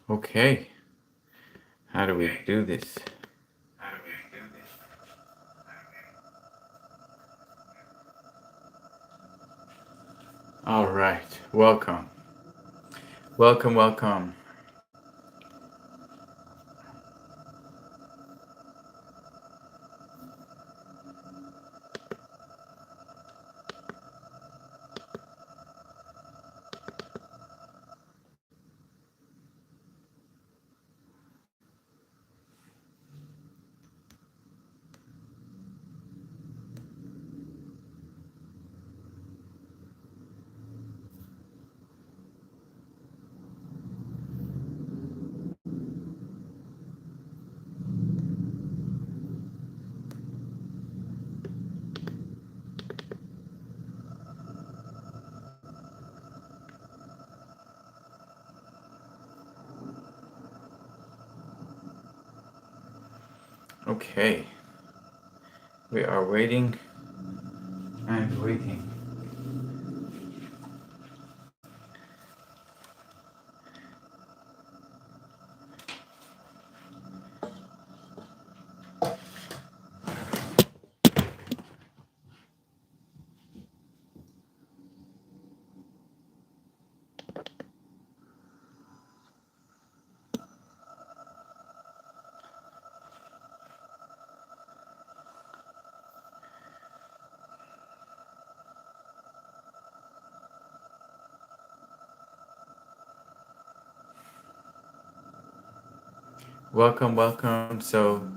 Okay, how do we do this? All right, welcome. Welcome, welcome. Okay, we are waiting and waiting. Welcome, welcome. So,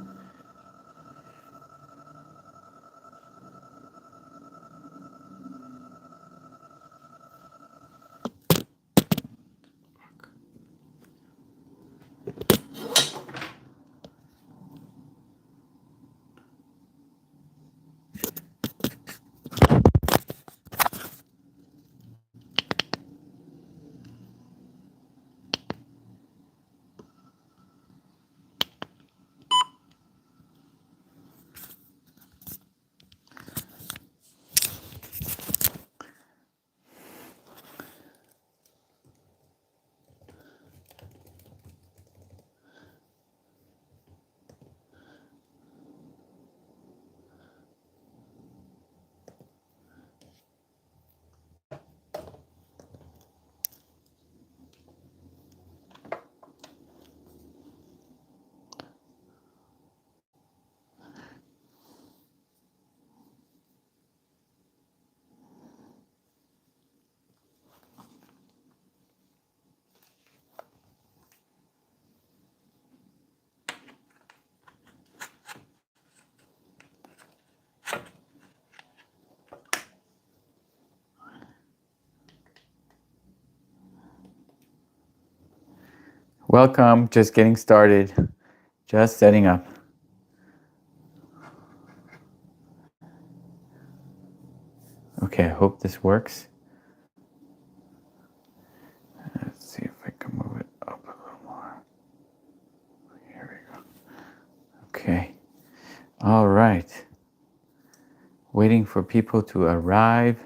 welcome. Just getting started. Just setting up. Okay, I hope this works. Let's see if I can move it up a little more. Here we go. Okay. All right. Waiting for people to arrive.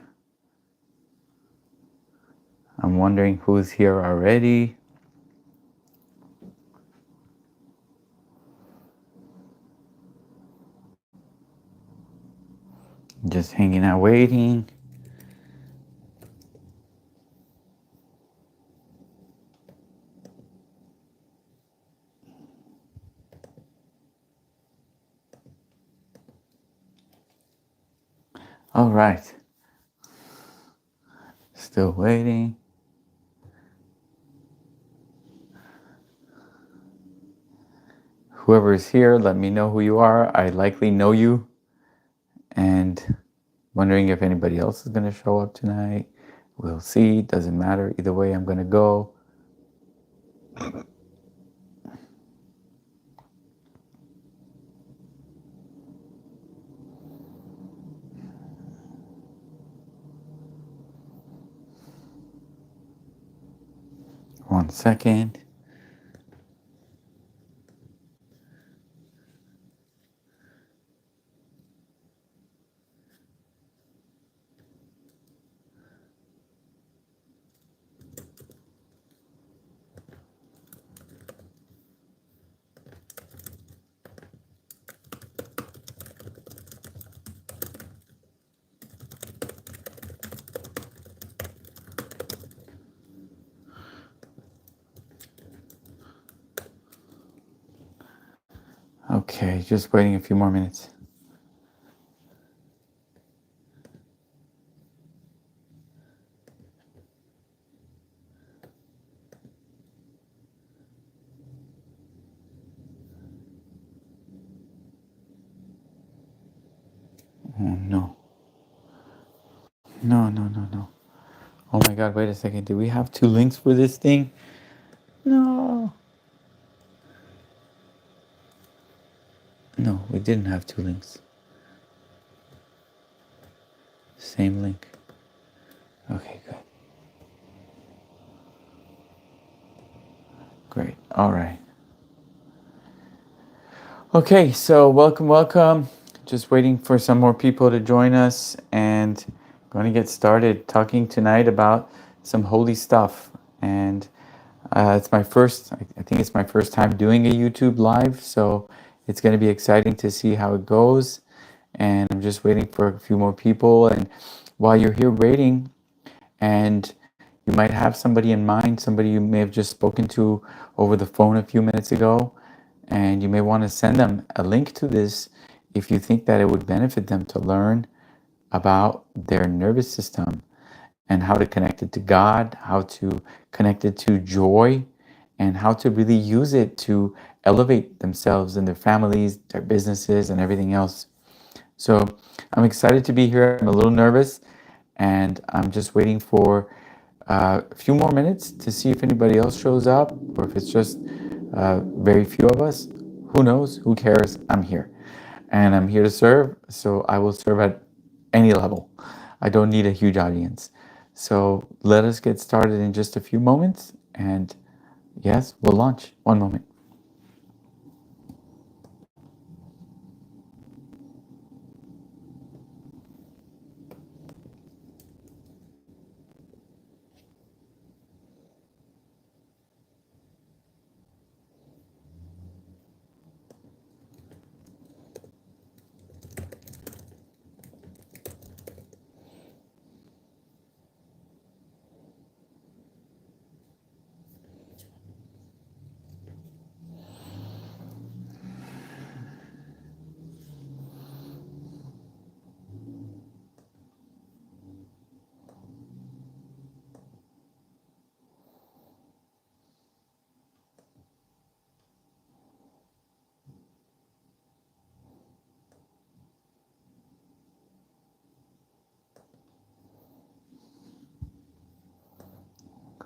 I'm wondering who's here already. Just hanging out waiting. All right. Still waiting. Whoever is here, let me know who you are. I likely know you. And wondering if anybody else is going to show up tonight. We'll see. Doesn't matter. Either way, I'm going to go. One second. Okay, just waiting a few more minutes. Oh no. No, no, no, no. Oh my god, wait a second. Do we have two links for this thing? No. No, we didn't have two links. Same link. Okay, good. Great. All right. Okay, so welcome, welcome. Just waiting for some more people to join us and going to get started talking tonight about some holy stuff. And it's my first, I think it's my first time doing a YouTube live, so it's going to be exciting to see how it goes. And I'm just waiting for a few more people. And while you're here waiting, and you might have somebody in mind, somebody you may have just spoken to over the phone a few minutes ago, and you may want to send them a link to this if you think that it would benefit them to learn about their nervous system and how to connect it to God, how to connect it to joy, and how to really use it to elevate themselves and their families, their businesses, and everything else. So I'm excited to be here. I'm a little nervous, and I'm just waiting for a few more minutes to see if anybody else shows up or if it's just very few of us. Who knows? Who cares? I'm here. And I'm here to serve, so I will serve at any level. I don't need a huge audience. So let us get started in just a few moments. And yes, we'll launch. One moment.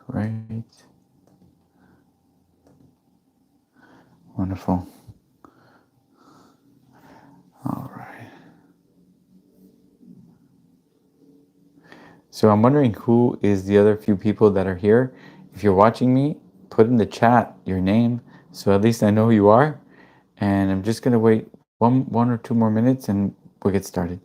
Great. Wonderful. All right. So I'm wondering who is the other few people that are here. If you're watching me, put in the chat your name so at least I know who you are. And I'm just going to wait one or two more minutes and we'll get started.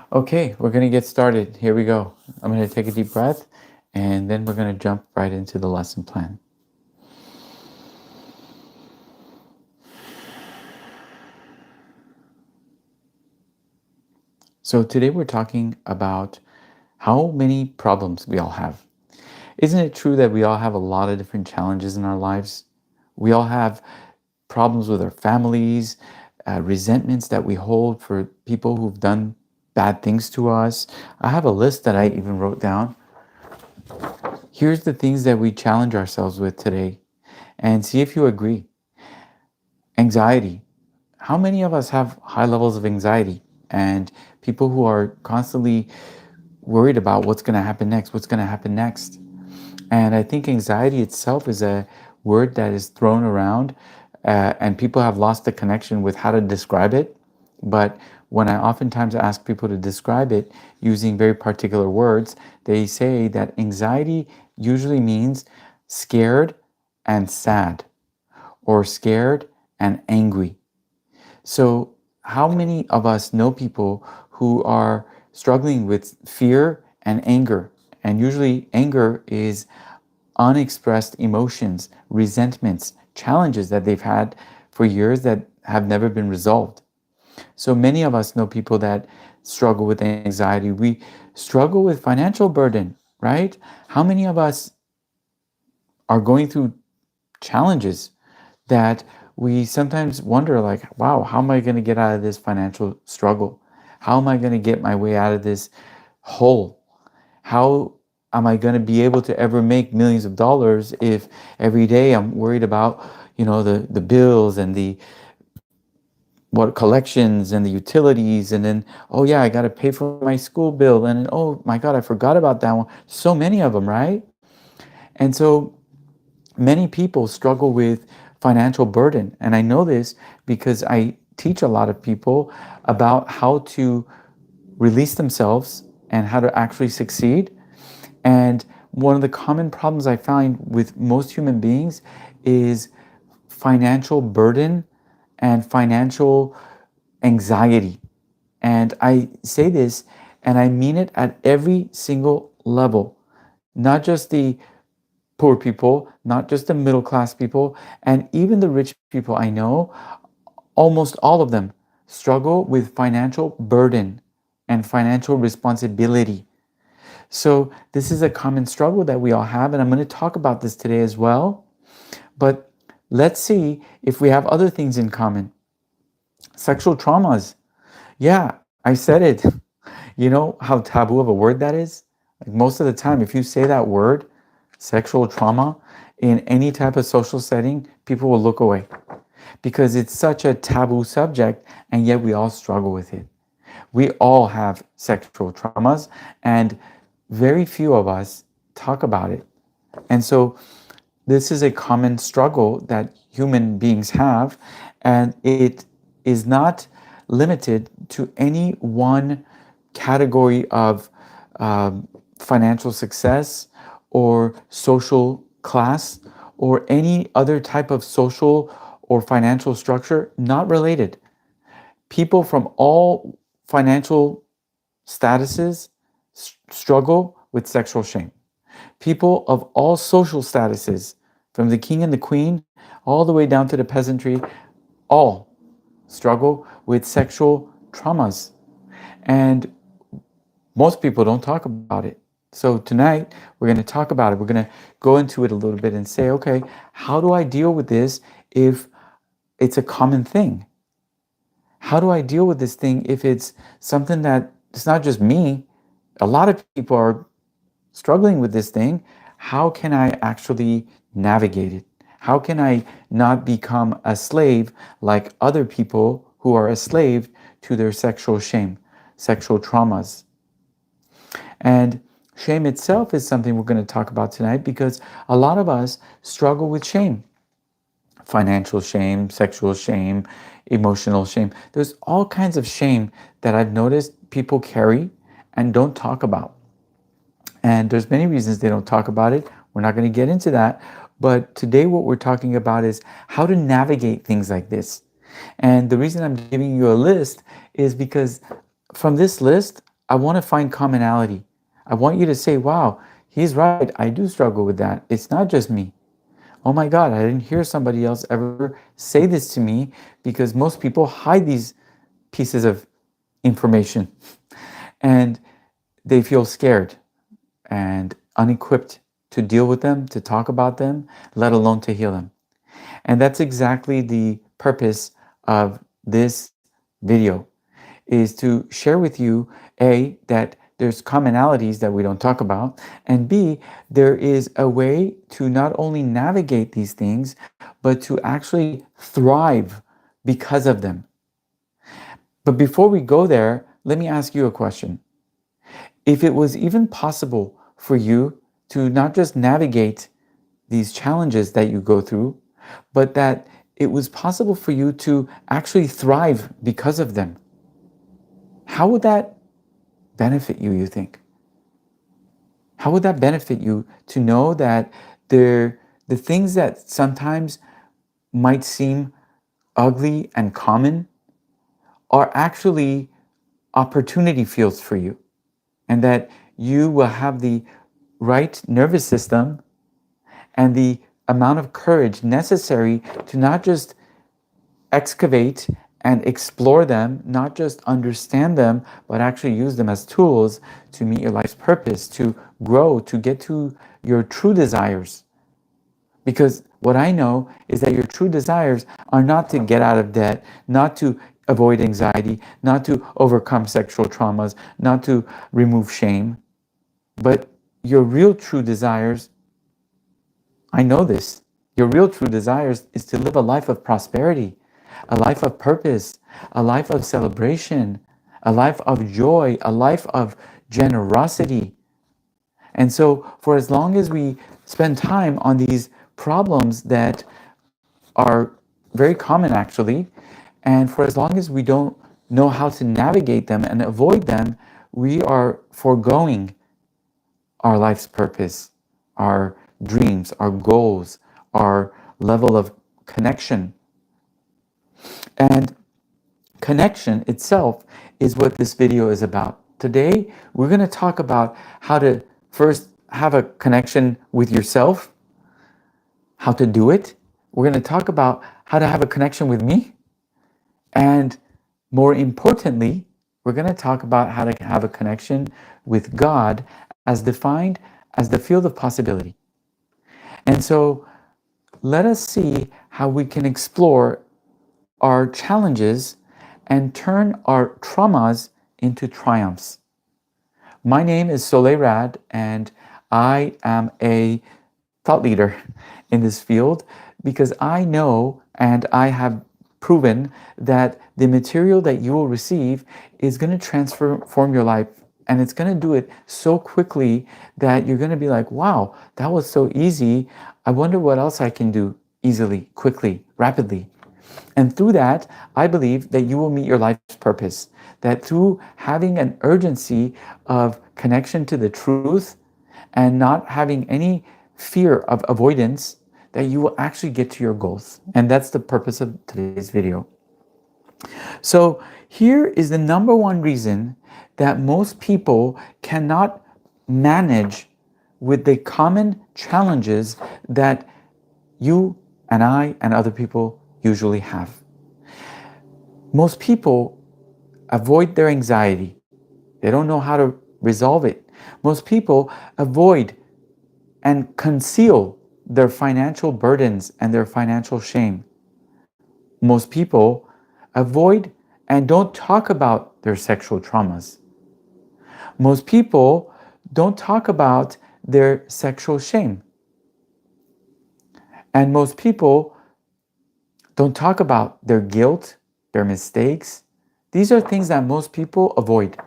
Okay, we're going to get started. Here we go. I'm going to take a deep breath and then we're going to jump right into the lesson plan. So today we're talking about how many problems we all have. Isn't it true that we all have a lot of different challenges in our lives? We all have problems with our families, resentments that we hold for people who've done bad things to us. I have a list that I even wrote down. Here's the things that we challenge ourselves with today and see if you agree. Anxiety. How many of us have high levels of anxiety and people who are constantly worried about what's going to happen next, what's going to happen next? And I think anxiety itself is a word that is thrown around and people have lost the connection with how to describe it. But when I oftentimes ask people to describe it using very particular words, they say that anxiety usually means scared and sad, or scared and angry. So, how many of us know people who are struggling with fear and anger? And usually, anger is unexpressed emotions, resentments, challenges that they've had for years that have never been resolved. So many of us know people that struggle with anxiety. We struggle with financial burden, right? How many of us are going through challenges that we sometimes wonder, like, wow, how am I going to get out of this financial struggle? How am I going to get my way out of this hole? How am I going to be able to ever make millions of dollars if every day I'm worried about, the bills and the what collections and the utilities, and then, oh yeah, I got to pay for my school bill, and then, oh my God, I forgot about that one. So many of them, right? And so many people struggle with financial burden. And I know this because I teach a lot of people about how to release themselves and how to actually succeed. And one of the common problems I find with most human beings is financial burden and financial anxiety. And I say this and I mean it at every single level, not just the poor people, not just the middle class people, and even the rich people I know, almost all of them struggle with financial burden and financial responsibility. So, this is a common struggle that we all have, and I'm going to talk about this today as well. But let's see if we have other things in common. Sexual traumas. Yeah, I said it. You know how taboo of a word that is? Like most of the time, if you say that word, sexual trauma, in any type of social setting, people will look away because it's such a taboo subject, and yet we all struggle with it. We all have sexual traumas, and very few of us talk about it. And so, this is a common struggle that human beings have, and it is not limited to any one category of financial success or social class or any other type of social or financial structure, not related. People from all financial statuses struggle with sexual shame. People of all social statuses, from the king and the queen all the way down to the peasantry, all struggle with sexual traumas. And most people don't talk about it. So tonight, we're going to talk about it. We're going to go into it a little bit and say, okay, how do I deal with this if it's a common thing? How do I deal with this thing if it's something that it's not just me? A lot of people are struggling with this thing. How can I actually navigate it? How can I not become a slave like other people who are a slave to their sexual shame, sexual traumas? And shame itself is something we're going to talk about tonight because a lot of us struggle with shame. Financial shame, sexual shame, emotional shame. There's all kinds of shame that I've noticed people carry and don't talk about. And there's many reasons they don't talk about it. We're not going to get into that. But today what we're talking about is how to navigate things like this. And the reason I'm giving you a list is because from this list, I want to find commonality. I want you to say, wow, he's right. I do struggle with that. It's not just me. Oh my God, I didn't hear somebody else ever say this to me, because most people hide these pieces of information and they feel scared and unequipped to deal with them, to talk about them, let alone to heal them. And that's exactly the purpose of this video, is to share with you, A, that there's commonalities that we don't talk about, and B, there is a way to not only navigate these things, but to actually thrive because of them. But before we go there, let me ask you a question. If it was even possible for you to not just navigate these challenges that you go through, but that it was possible for you to actually thrive because of them, How would that benefit you, you think? How would that benefit you to know that the things that sometimes might seem ugly and common are actually opportunity fields for you, and that you will have the right nervous system and the amount of courage necessary to not just excavate and explore them, not just understand them, but actually use them as tools to meet your life's purpose, to grow, to get to your true desires. Because what I know is that your true desires are not to get out of debt, not to avoid anxiety, not to overcome sexual traumas, not to remove shame, but your real true desires, I know this, your real true desires is to live a life of prosperity, a life of purpose, a life of celebration, a life of joy, a life of generosity. And so for as long as we spend time on these problems that are very common actually, and for as long as we don't know how to navigate them and avoid them, we are foregoing our life's purpose, our dreams, our goals, our level of connection. And connection itself is what this video is about. Today, we're going to talk about how to first have a connection with yourself, how to do it. We're going to talk about how to have a connection with me. And more importantly, we're going to talk about how to have a connection with God as defined as the field of possibility. And so let us see how we can explore our challenges and turn our traumas into triumphs. My name is Soleil Rad, and I am a thought leader in this field because I know and I have proven that the material that you will receive is going to transform your life, and it's going to do it so quickly that you're going to be like, wow, that was so easy. I wonder what else I can do easily, quickly, rapidly. And through that, I believe that you will meet your life's purpose. That through having an urgency of connection to the truth and not having any fear of avoidance, that you will actually get to your goals. And that's the purpose of today's video. So here is the number one reason that most people cannot manage with the common challenges that you and I and other people usually have. Most people avoid their anxiety. They don't know how to resolve it. Most people avoid and conceal their financial burdens and their financial shame. Most people avoid and don't talk about their sexual traumas. Most people don't talk about their sexual shame. And most people don't talk about their guilt, their mistakes. These are things that most people avoid.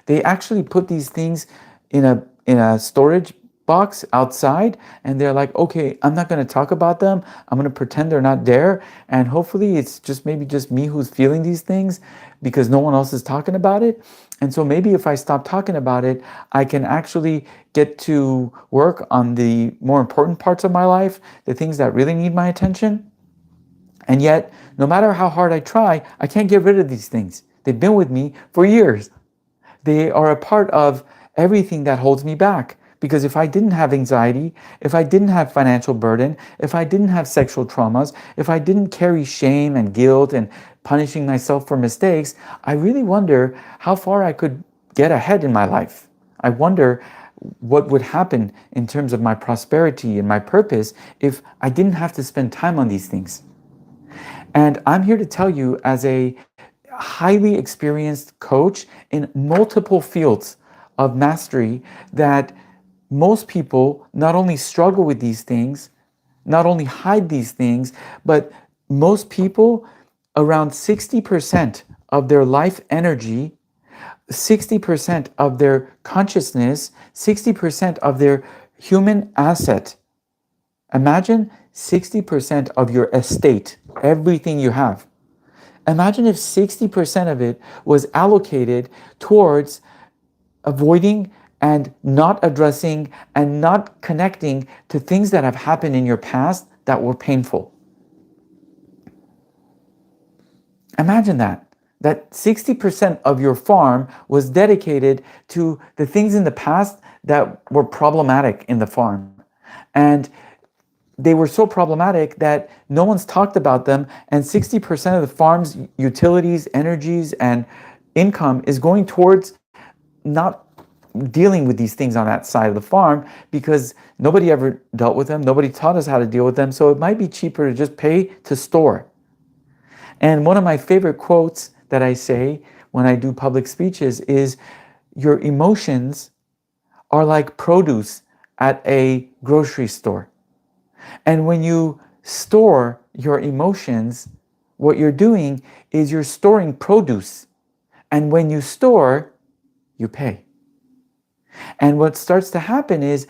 They actually put these things in a storage box outside, and they're like, okay, I'm not going to talk about them. I'm going to pretend they're not there, and hopefully it's just maybe just me who's feeling these things because no one else is talking about it. And so maybe if I stop talking about it, I can actually get to work on the more important parts of my life, the things that really need my attention. And yet, no matter how hard I try, I can't get rid of these things. They've been with me for years. They are a part of everything that holds me back. Because if I didn't have anxiety, if I didn't have financial burden, if I didn't have sexual traumas, if I didn't carry shame and guilt and punishing myself for mistakes, I really wonder how far I could get ahead in my life. I wonder what would happen in terms of my prosperity and my purpose if I didn't have to spend time on these things. And I'm here to tell you, as a highly experienced coach in multiple fields of mastery, that most people not only struggle with these things, not only hide these things, but most people, around 60% of their life energy, 60% of their consciousness, 60% of their human asset. Imagine 60% of your estate, everything you have. Imagine if 60% of it was allocated towards avoiding and not addressing and not connecting to things that have happened in your past that were painful. Imagine that 60% of your farm was dedicated to the things in the past that were problematic in the farm. And they were so problematic that no one's talked about them, and 60% of the farm's utilities, energies, and income is going towards not dealing with these things on that side of the farm because nobody ever dealt with them. Nobody taught us how to deal with them. So it might be cheaper to just pay to store. And one of my favorite quotes that I say when I do public speeches is, your emotions are like produce at a grocery store. And when you store your emotions, what you're doing is you're storing produce. And when you store, you pay. And what starts to happen is,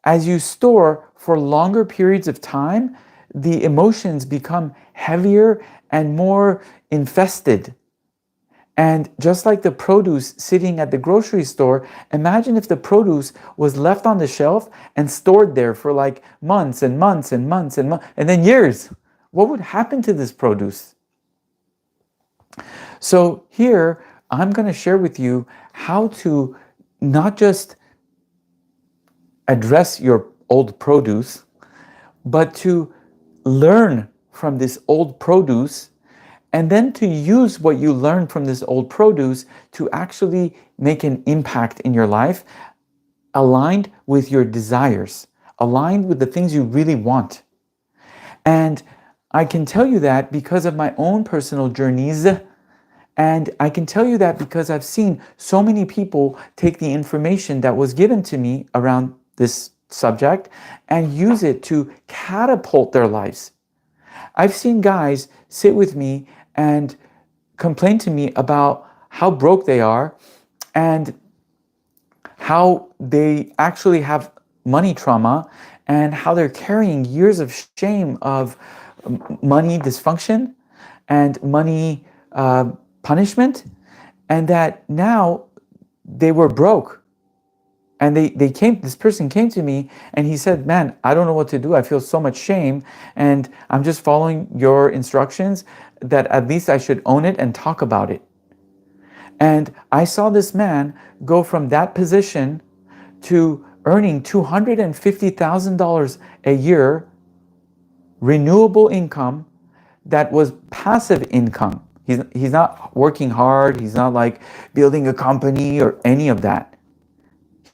as you store for longer periods of time, the emotions become heavier and more infested. And just like the produce sitting at the grocery store, imagine if the produce was left on the shelf and stored there for like months and months and months and months, and then years. What would happen to this produce? So here, I'm going to share with you how to not just address your old produce, but to learn from this old produce, and then to use what you learned from this old produce to actually make an impact in your life, aligned with your desires, aligned with the things you really want. And I can tell you that because of my own personal journeys, and I can tell you that because I've seen so many people take the information that was given to me around this subject and use it to catapult their lives. I've seen guys sit with me and complain to me about how broke they are and how they actually have money trauma and how they're carrying years of shame of money dysfunction and money punishment, and that now they were broke. And this person came to me and he said, man, I don't know what to do. I feel so much shame and I'm just following your instructions that at least I should own it and talk about it. And I saw this man go from that position to earning $250,000 a year, renewable income that was passive income. He's not working hard. He's not like building a company or any of that.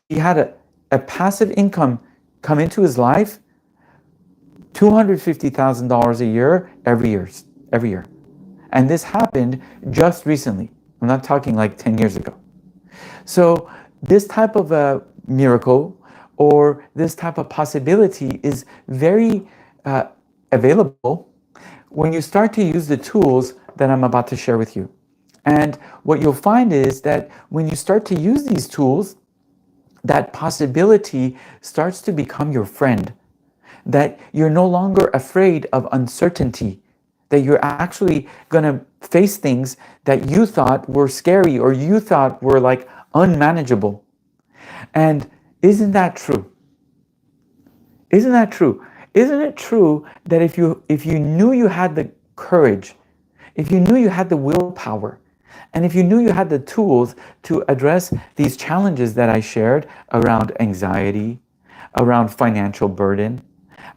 He had a passive income come into his life, $250,000 a year every year. And this happened just recently. I'm not talking like 10 years ago. So this type of a miracle or this type of possibility is very available when you start to use the tools that I'm about to share with you. And what you'll find is that when you start to use these tools, that possibility starts to become your friend, that you're no longer afraid of uncertainty, that you're actually going to face things that you thought were scary or you thought were like unmanageable. And isn't that true? Isn't that true? Isn't it true that if you knew you had the courage, if you knew you had the willpower, and if you knew you had the tools to address these challenges that I shared around anxiety, around financial burden,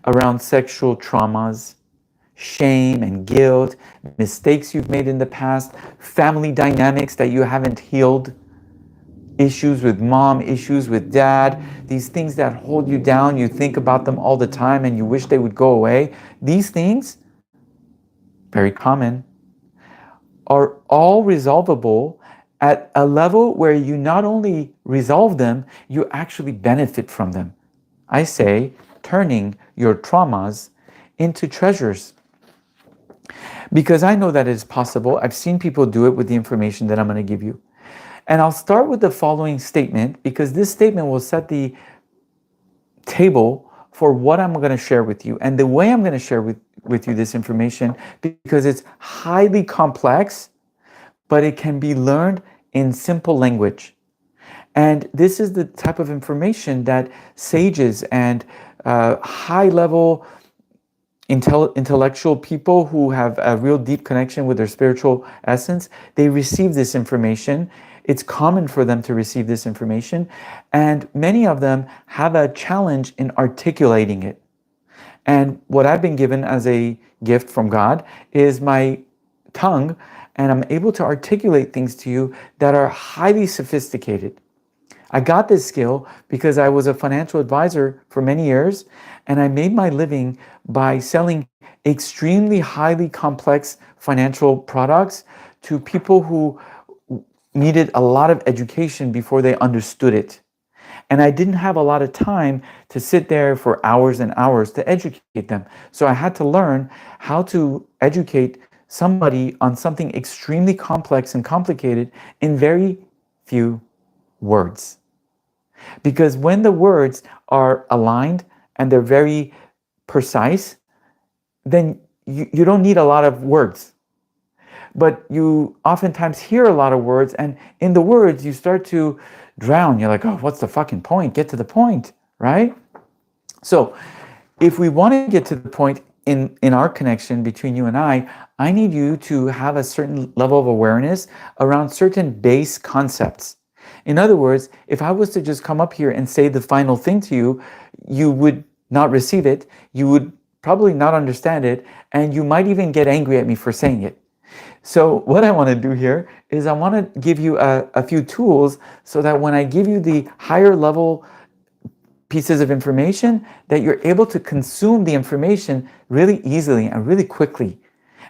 around sexual traumas, shame and guilt, mistakes you've made in the past, family dynamics that you haven't healed, issues with mom, issues with dad, these things that hold you down, you think about them all the time and you wish they would go away. These things, very common, are all resolvable at a level where you not only resolve them, you actually benefit from them. I say, turning your traumas into treasures. Because I know that it is possible. I've seen people do it with the information that I'm going to give you. And I'll start with the following statement, because this statement will set the table for what I'm going to share with you and the way I'm going to share with you this information, because it's highly complex, but it can be learned in simple language. And this is the type of information that sages and high-level intellectual people who have a real deep connection with their spiritual essence, they receive this information. It's common for them to receive this information, and many of them have a challenge in articulating it. And what I've been given as a gift from God is my tongue, and I'm able to articulate things to you that are highly sophisticated. I got this skill because I was a financial advisor for many years, and I made my living by selling extremely highly complex financial products to people who needed a lot of education before they understood it. And I didn't have a lot of time to sit there for hours and hours to educate them. So I had to learn how to educate somebody on something extremely complex and complicated in very few words. Because when the words are aligned and they're very precise, then you don't need a lot of words. But you oftentimes hear a lot of words, and in the words you start to drown. You're like, oh, what's the fucking point? Get to the point, right? So if we want to get to the point in our connection between you and I need you to have a certain level of awareness around certain base concepts. In other words, if I was to just come up here and say the final thing to you, you would not receive it, you would probably not understand it, and you might even get angry at me for saying it. So what I want to do here is I want to give you a few tools so that when I give you the higher level pieces of information, that you're able to consume the information really easily and really quickly.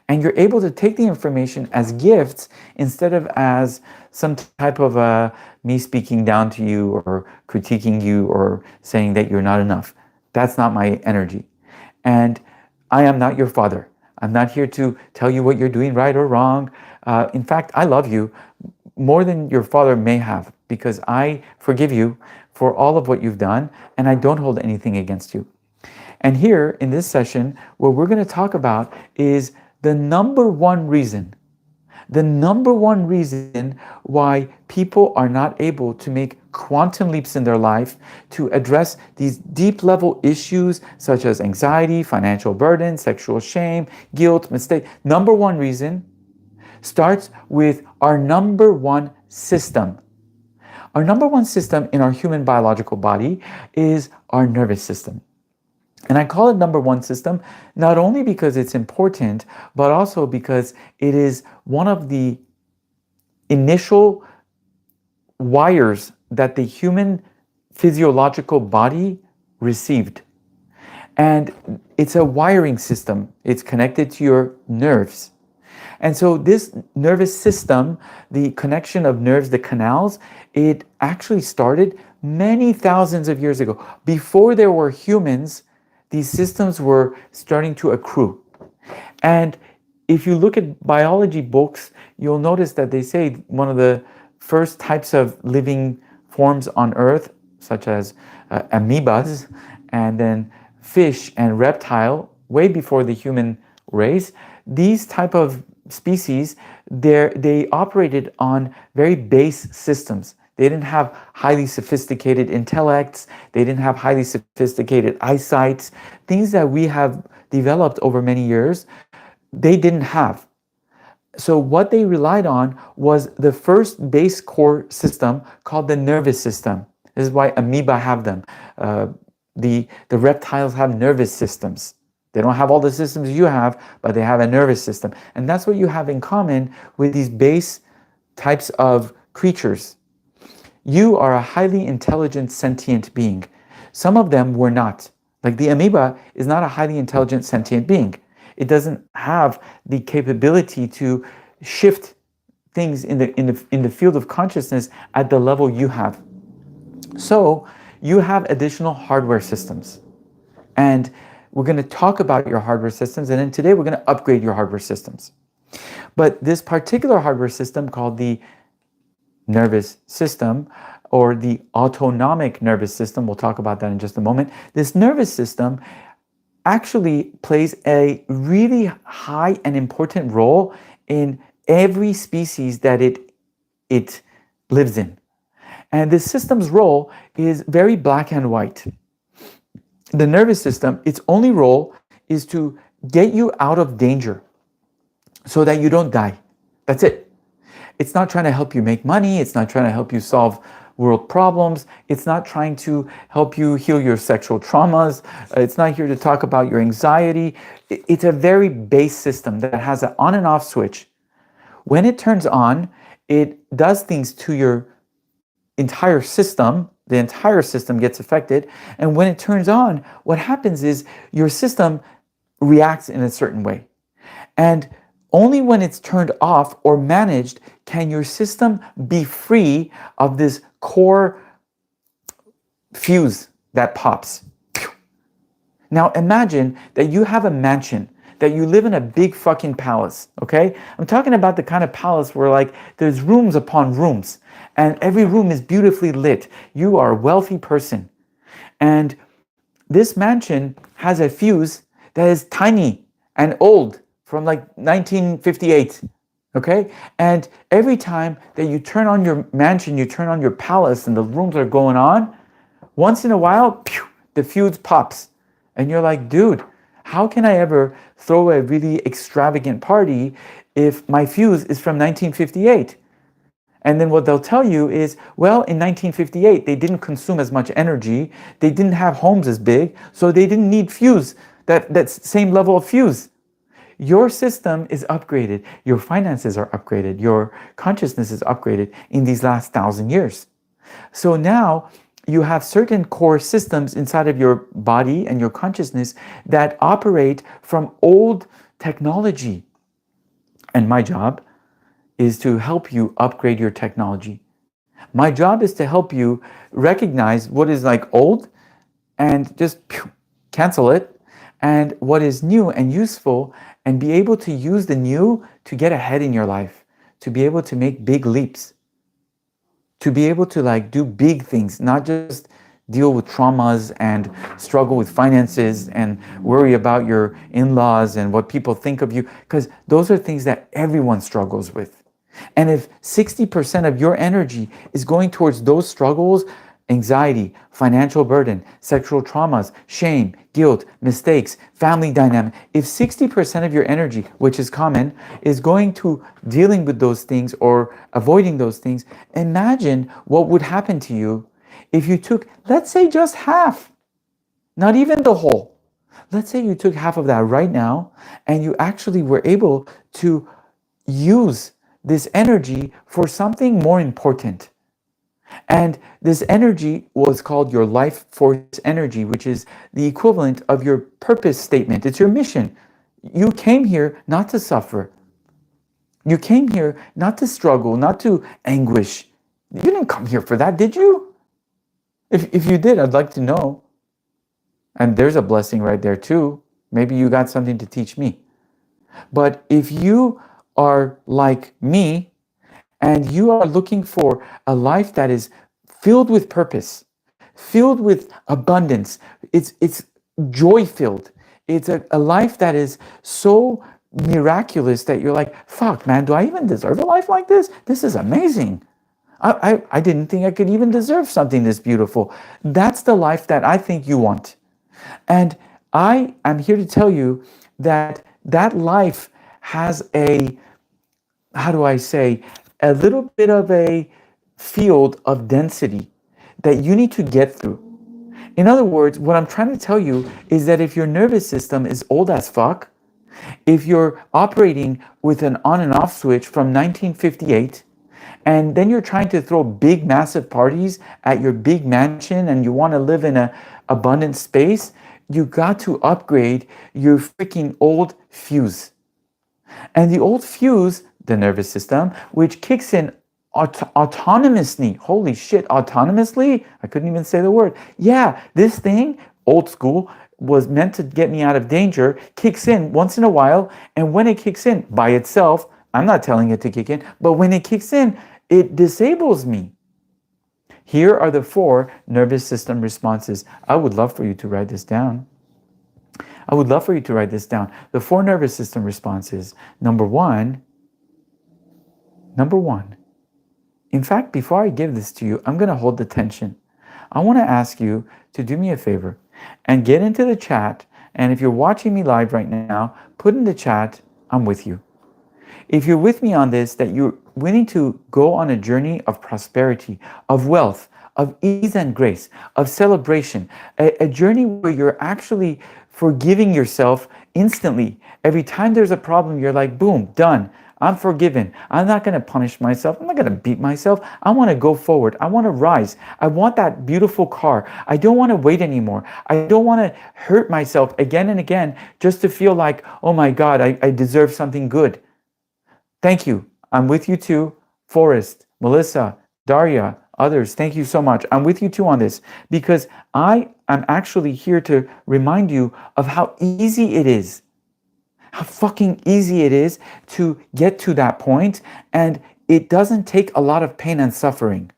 And you're able to take the information as gifts instead of as some type of me speaking down to you or critiquing you or saying that you're not enough. That's not my energy. And I am not your father. I'm not here to tell you what you're doing right or wrong. In fact, I love you more than your father may have, because I forgive you for all of what you've done, and I don't hold anything against you. And here in this session, what we're going to talk about is the number one reason why people are not able to make quantum leaps in their life to address these deep level issues such as anxiety, financial burden, sexual shame, guilt, mistake. Number one reason starts with our number one system. Our number one system in our human biological body is our nervous system. And I call it number one system, not only because it's important, but also because it is one of the initial wires that the human physiological body received. And it's a wiring system. It's connected to your nerves. And so this nervous system, the connection of nerves, the canals, it actually started many thousands of years ago. Before there were humans, these systems were starting to accrue. And if you look at biology books, you'll notice that they say one of the first types of living forms on Earth, such as amoebas, and then fish and reptile, way before the human race, these type of species, they operated on very base systems. They didn't have highly sophisticated intellects. They didn't have highly sophisticated eyesight. Things that we have developed over many years, they didn't have. So what they relied on was the first base core system called the nervous system. This is why amoeba have them. The reptiles have nervous systems. They don't have all the systems you have, but they have a nervous system. And that's what you have in common with these base types of creatures. You are a highly intelligent, sentient being. Some of them were not. Like the amoeba is not a highly intelligent, sentient being. It doesn't have the capability to shift things in the field of consciousness at the level you have. So you have additional hardware systems. And we're going to talk about your hardware systems, and then today we're going to upgrade your hardware systems. But this particular hardware system called the nervous system, or the autonomic nervous system, we'll talk about that in just a moment. This nervous system actually plays a really high and important role in every species that it lives in. And this system's role is very black and white. The nervous system, its only role is to get you out of danger so that you don't die. That's it. It's not trying to help you make money. It's not trying to help you solve world problems. It's not trying to help you heal your sexual traumas. It's not here to talk about your anxiety. It's a very base system that has an on and off switch. When it turns on, it does things to your entire system. The entire system gets affected. And when it turns on, what happens is your system reacts in a certain way. And only when it's turned off or managed can your system be free of this core fuse that pops. Now imagine that you have a mansion, that you live in a big fucking palace, okay? I'm talking about the kind of palace where like there's rooms upon rooms and every room is beautifully lit. You are a wealthy person. And this mansion has a fuse that is tiny and old from like 1958, okay? And every time that you turn on your mansion, you turn on your palace and the rooms are going on, once in a while, the fuse pops. And you're like, dude, how can I ever throw a really extravagant party if my fuse is from 1958? And then what they'll tell you is, well, in 1958, they didn't consume as much energy. They didn't have homes as big, so they didn't need fuse, that same level of fuse. Your system is upgraded. Your finances are upgraded. Your consciousness is upgraded in these last 1,000 years. So now you have certain core systems inside of your body and your consciousness that operate from old technology. And my job is to help you upgrade your technology. My job is to help you recognize what is like old and just cancel it, and what is new and useful, and be able to use the new to get ahead in your life, to be able to make big leaps, to be able to like do big things, not just deal with traumas and struggle with finances and worry about your in-laws and what people think of you, because those are things that everyone struggles with. And if 60% of your energy is going towards those struggles, anxiety, financial burden, sexual traumas, shame, guilt, mistakes, family dynamic, if 60% of your energy, which is common, is going to dealing with those things or avoiding those things, imagine what would happen to you if you took, let's say, just half, not even the whole. Let's say you took half of that right now and you actually were able to use this energy for something more important. And this energy was called your life force energy, which is the equivalent of your purpose statement. It's your mission. You came here not to suffer. You came here not to struggle, not to anguish. You didn't come here for that, did you? If you did, I'd like to know. And there's a blessing right there too. Maybe you got something to teach me. But if you are like me, and you are looking for a life that is filled with purpose, filled with abundance, it's joy-filled. It's a life that is so miraculous that you're like, fuck, man, do I even deserve a life like this? This is amazing. I didn't think I could even deserve something this beautiful. That's the life that I think you want. And I am here to tell you that that life has a, how do I say, a little bit of a field of density that you need to get through. In other words, what I'm trying to tell you is that if your nervous system is old as fuck, if you're operating with an on and off switch from 1958, and then you're trying to throw big, massive parties at your big mansion and you want to live in an abundant space, you got to upgrade your freaking old fuse. And the old fuse, the nervous system, which kicks in autonomously. Holy shit, autonomously? I couldn't even say the word. Yeah, this thing, old school, was meant to get me out of danger, kicks in once in a while, and when it kicks in by itself, I'm not telling it to kick in, but when it kicks in, it disables me. Here are the 4 nervous system responses. I would love for you to write this down. I would love for you to write this down. The 4 nervous system responses. Number one. In fact, before I give this to you, I'm going to hold the tension. I want to ask you to do me a favor and get into the chat. And if you're watching me live right now, put in the chat, I'm with you. If you're with me on this, that you're willing to go on a journey of prosperity, of wealth, of ease and grace, of celebration, a journey where you're actually forgiving yourself instantly. Every time there's a problem, you're like, boom, done. I'm forgiven. I'm not going to punish myself. I'm not going to beat myself. I want to go forward. I want to rise. I want that beautiful car. I don't want to wait anymore. I don't want to hurt myself again and again just to feel like, oh my God, I deserve something good. Thank you. I'm with you too. Forrest, Melissa, Daria, others, thank you so much. I'm with you too on this because I am actually here to remind you of how easy it is. How fucking easy it is to get to that point, and it doesn't take a lot of pain and suffering.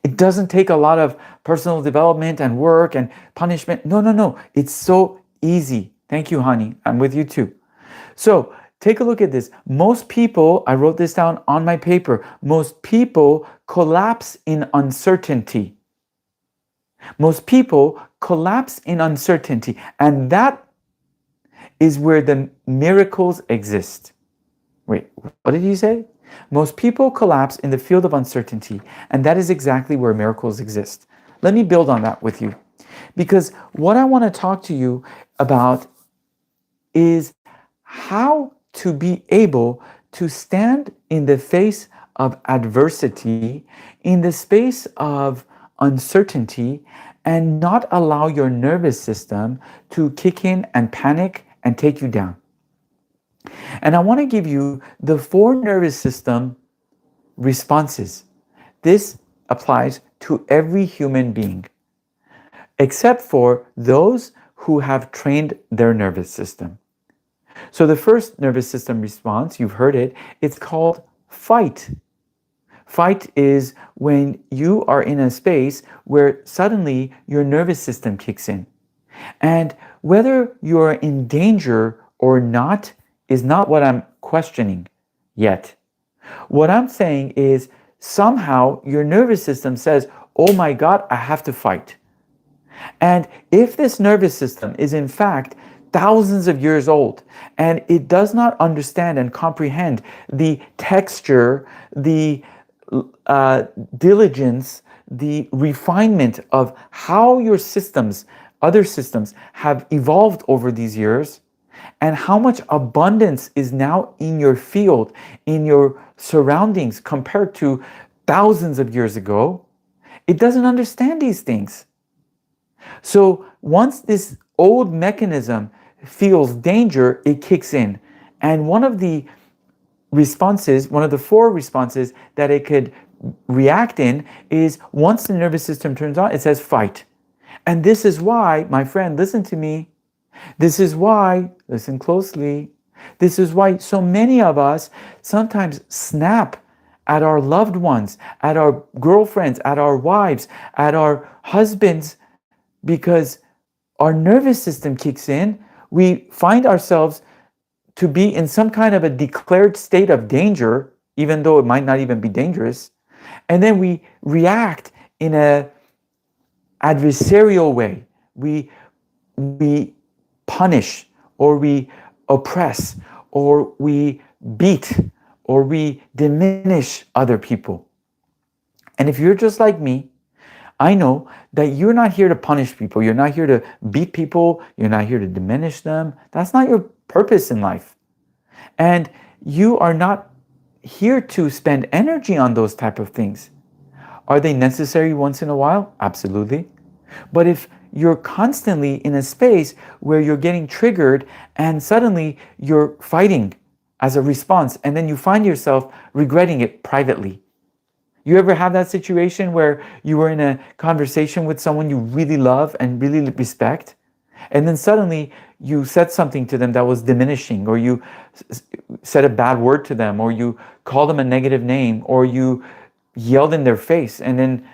It doesn't take a lot of personal development and work and punishment. No. It's so easy. Thank you, honey. I'm with you too. So take a look at this. Most people, I wrote this down on my paper, most people collapse in uncertainty. Most people collapse in uncertainty, and that is where the miracles exist. Wait, what did you say? Most people collapse in the field of uncertainty, and that is exactly where miracles exist. Let me build on that with you, because what I want to talk to you about is how to be able to stand in the face of adversity, in the space of uncertainty, and not allow your nervous system to kick in and panic and take you down. And I want to give you the 4 nervous system responses. This applies to every human being, except for those who have trained their nervous system. So the first nervous system response, you've heard it, it's called fight. Fight is when you are in a space where suddenly your nervous system kicks in. And whether you're in danger or not is not what I'm questioning yet. What I'm saying is somehow your nervous system says, oh my God, I have to fight. And if this nervous system is in fact thousands of years old and it does not understand and comprehend the texture, the diligence, the refinement of how your systems, other systems have evolved over these years, and how much abundance is now in your field, in your surroundings compared to thousands of years ago, it doesn't understand these things. So once this old mechanism feels danger, it kicks in. And one of the responses, one of the 4 responses that it could react in is once the nervous system turns on, it says fight. And this is why, my friend, listen to me. This is why, listen closely, this is why so many of us sometimes snap at our loved ones, at our girlfriends, at our wives, at our husbands, because our nervous system kicks in. We find ourselves to be in some kind of a declared state of danger, even though it might not even be dangerous. And then we react in a adversarial way. We punish, or we oppress, or we beat, or we diminish other people. And if you're just like me, I know that you're not here to punish people. You're not here to beat people. You're not here to diminish them. That's not your purpose in life. And you are not here to spend energy on those type of things. Are they necessary once in a while? Absolutely. But if you're constantly in a space where you're getting triggered and suddenly you're fighting as a response, and then you find yourself regretting it privately. You ever have that situation where you were in a conversation with someone you really love and really respect, and then suddenly you said something to them that was diminishing, or you said a bad word to them, or you called them a negative name, or you yelled in their face, and then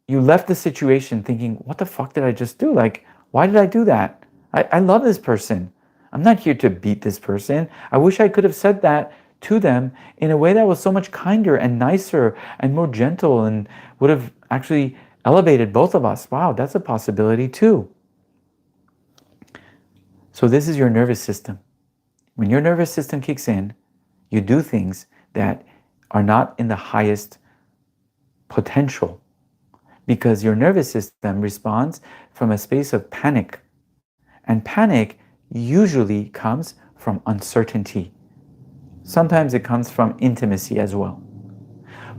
you left the situation thinking, what the fuck did I just do? Like, why did I do that? I love this person. I'm not here to beat this person. I wish I could have said that to them in a way that was so much kinder and nicer and more gentle and would have actually elevated both of us. Wow, that's a possibility too. So this is your nervous system. When your nervous system kicks in, you do things that are not in the highest potential, because your nervous system responds from a space of panic. And panic usually comes from uncertainty. Sometimes it comes from intimacy as well.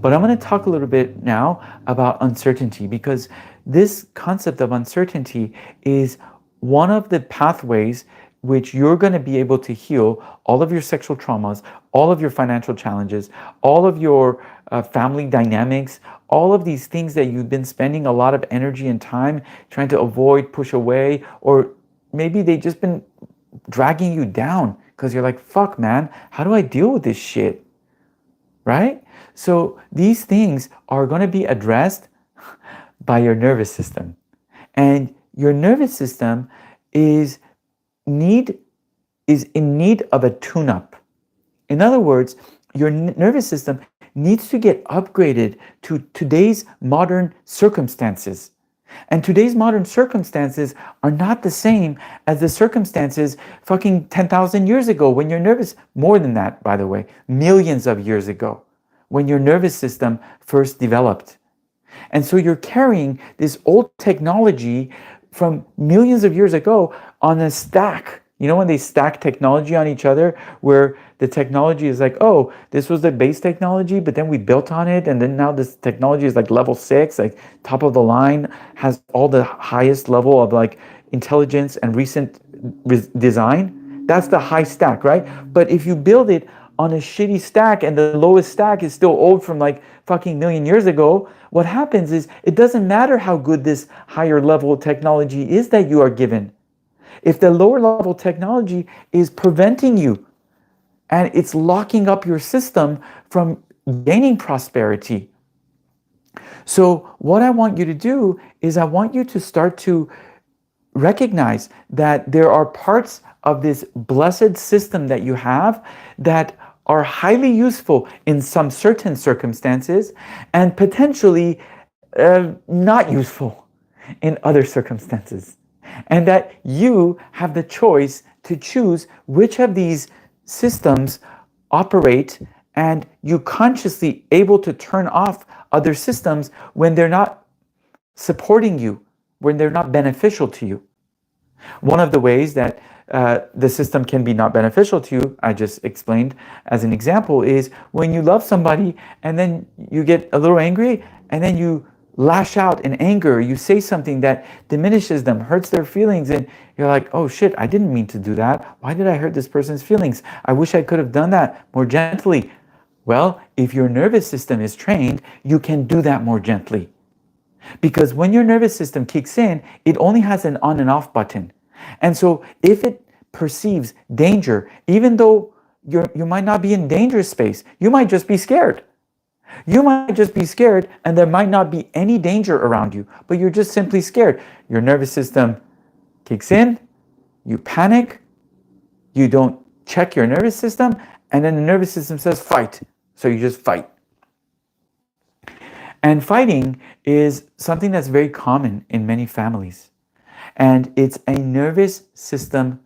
But I'm going to talk a little bit now about uncertainty, because this concept of uncertainty is one of the pathways which you're going to be able to heal all of your sexual traumas, all of your financial challenges, all of your family dynamics, all of these things that you've been spending a lot of energy and time trying to avoid, push away, or maybe they've just been dragging you down because you're like, fuck, man, how do I deal with this shit? Right? So these things are going to be addressed by your nervous system. And your nervous system is in need of a tune-up. In other words, your nervous system needs to get upgraded to today's modern circumstances. And today's modern circumstances are not the same as the circumstances fucking 10,000 years ago when your nervous, more than that, by the way, millions of years ago, when your nervous system first developed. And so you're carrying this old technology from millions of years ago on a stack. You know when they stack technology on each other, where the technology is like, oh, this was the base technology, but then we built on it, and then now this technology is like level 6, like top of the line, has all the highest level of like intelligence and recent design. That's the high stack, right? But if you build it on a shitty stack and the lowest stack is still old from like fucking million years ago, what happens is it doesn't matter how good this higher level technology is that you are given. If the lower level technology is preventing you and it's locking up your system from gaining prosperity. So what I want you to do is I want you to start to recognize that there are parts of this blessed system that you have that are highly useful in some certain circumstances and potentially not useful in other circumstances. And that you have the choice to choose which of these systems operate, and you consciously able to turn off other systems when they're not supporting you, when they're not beneficial to you. One of the ways that the system can be not beneficial to you, I just explained as an example, is when you love somebody and then you get a little angry and then you lash out in anger, you say something that diminishes them, hurts their feelings, and you're like, oh shit, I didn't mean to do that. Why did I hurt this person's feelings? I wish I could have done that more gently. Well, if your nervous system is trained, you can do that more gently. Because when your nervous system kicks in, it only has an on and off button. And so if it perceives danger, even though you might not be in dangerous space, you might just be scared. You might just be scared and there might not be any danger around you, but you're just simply scared. Your nervous system kicks in, you panic, you don't check your nervous system, and then the nervous system says fight. So you just fight. And fighting is something that's very common in many families. And it's a nervous system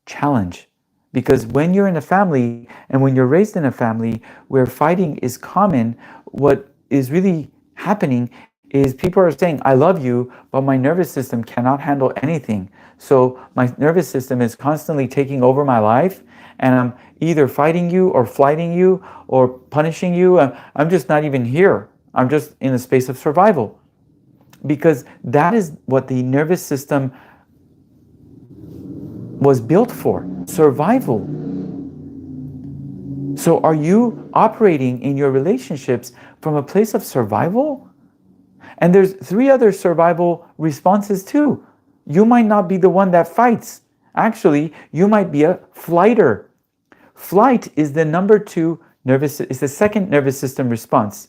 challenge. Because when you're in a family and when you're raised in a family where fighting is common, what is really happening is people are saying, I love you, but my nervous system cannot handle anything. So my nervous system is constantly taking over my life, and I'm either fighting you or flighting you or punishing you. I'm just not even here. I'm just in a space of survival. Because that is what the nervous system was built for, survival. So are you operating in your relationships from a place of survival? And there's 3 other survival responses too. You might not be the one that fights. Actually, you might be a flighter. Flight is the number 2 is the second nervous system response.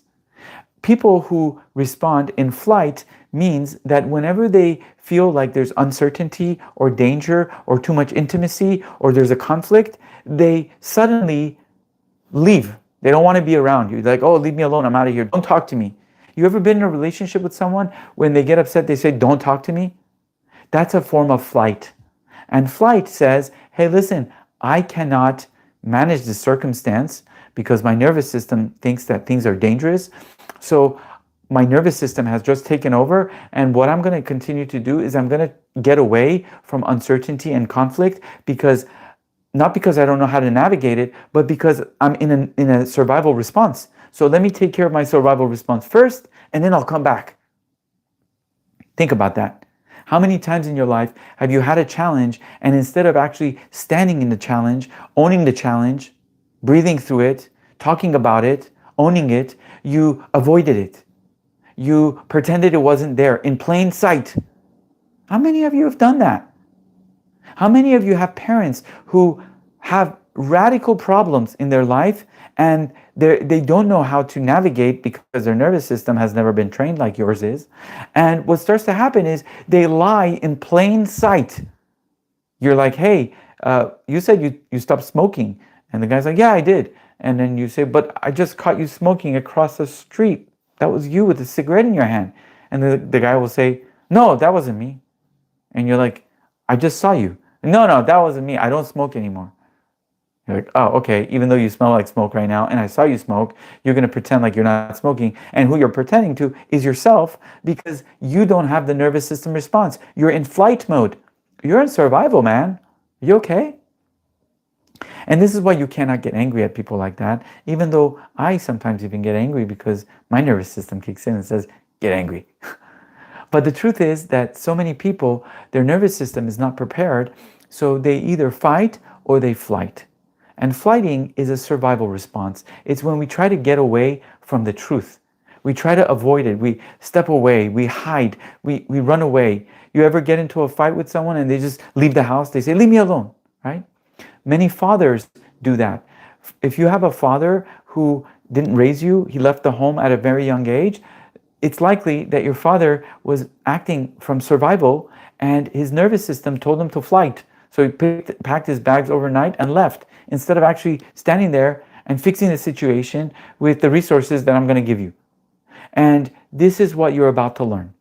people who respond in flight means that whenever they feel like there's uncertainty or danger or too much intimacy or there's a conflict, they suddenly leave. They don't want to be around you. They're like, oh, leave me alone. I'm out of here. Don't talk to me. You ever been in a relationship with someone when they get upset, they say, don't talk to me? That's a form of flight. And flight says, hey, listen, I cannot manage this circumstance because my nervous system thinks that things are dangerous. So my nervous system has just taken over. And what I'm going to continue to do is I'm going to get away from uncertainty and conflict because not because I don't know how to navigate it, but because I'm in a survival response. So let me take care of my survival response first, and then I'll come back. Think about that. How many times in your life have you had a challenge, and instead of actually standing in the challenge, owning the challenge, breathing through it, talking about it, owning it, you avoided it? You pretended it wasn't there in plain sight. How many of you have done that? How many of you have parents who have radical problems in their life and they don't know how to navigate because their nervous system has never been trained like yours is? And what starts to happen is they lie in plain sight. You're like, hey, you said you stopped smoking. And the guy's like, yeah, I did. And then you say, but I just caught you smoking across the street. That was you with a cigarette in your hand. And the guy will say, no, that wasn't me. And you're like, I just saw you. No, that wasn't me. I don't smoke anymore. You're like, oh, okay. Even though you smell like smoke right now and I saw you smoke, you're going to pretend like you're not smoking. And who you're pretending to is yourself because you don't have the nervous system response. You're in flight mode. You're in survival, man. Are you okay? And this is why you cannot get angry at people like that, even though I sometimes even get angry because my nervous system kicks in and says, get angry. But the truth is that so many people, their nervous system is not prepared, so they either fight or they flight. And flighting is a survival response. It's when we try to get away from the truth. We try to avoid it. We step away. We hide. We run away. You ever get into a fight with someone and they just leave the house? They say, leave me alone, right? Many fathers do that. If you have a father who didn't raise you, he left the home at a very young age, it's likely that your father was acting from survival and his nervous system told him to flight. So he packed his bags overnight and left instead of actually standing there and fixing the situation with the resources that I'm going to give you. And this is what you're about to learn.